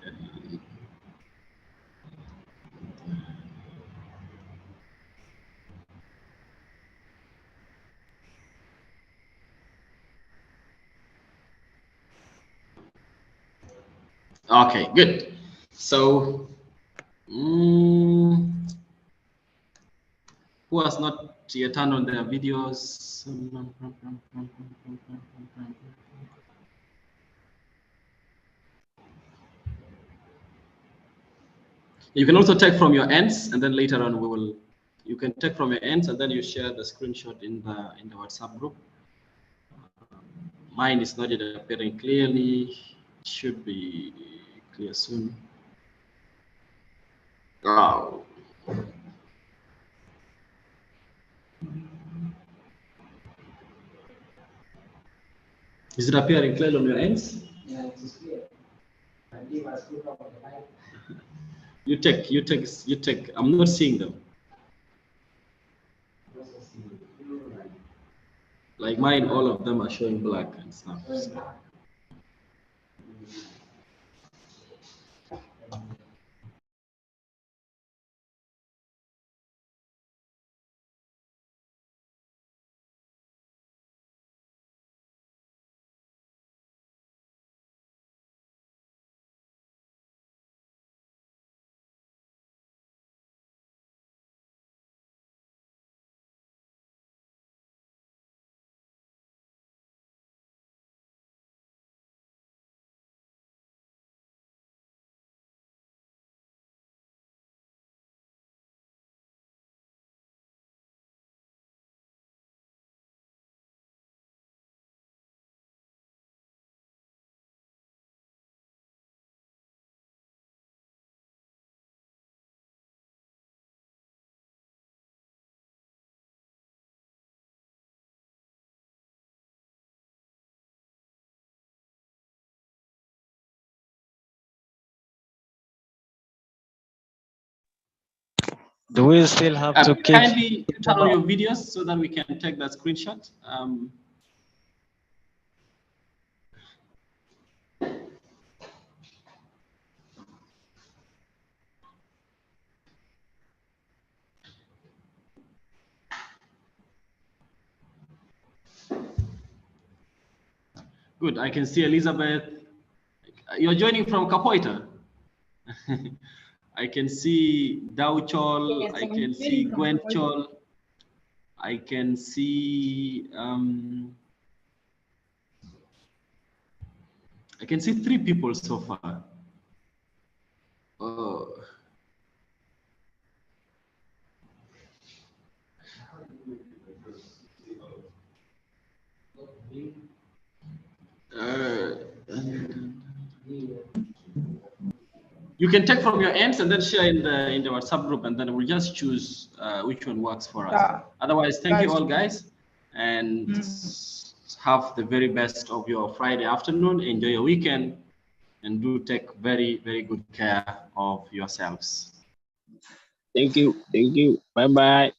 Okay, good. So, who has not yet turned on their videos? You can also take from your ends, and then later on you can take from your ends, and then you share the screenshot in the WhatsApp group. Mine is not yet appearing clearly. It should be clear soon. Wow. Is it appearing clearly on your ends? Yeah, it is clear. You take. I'm not seeing them. Like mine, all of them are showing black and stuff. So. Do we still have to keep? Kindly turn on your videos so that we can take that screenshot. Good, I can see Elizabeth. You're joining from Capoeira. I can see Dauchol, Yes, I I'm can see very Gwenchol, I can see I can see 3 people so far. You can take from your ends and then share in the WhatsApp group, and then we'll just choose which one works for us. Otherwise, thank you all, guys, and have the very best of your Friday afternoon. Enjoy your weekend, and do take very, very good care of yourselves. Thank you. Thank you. Bye bye.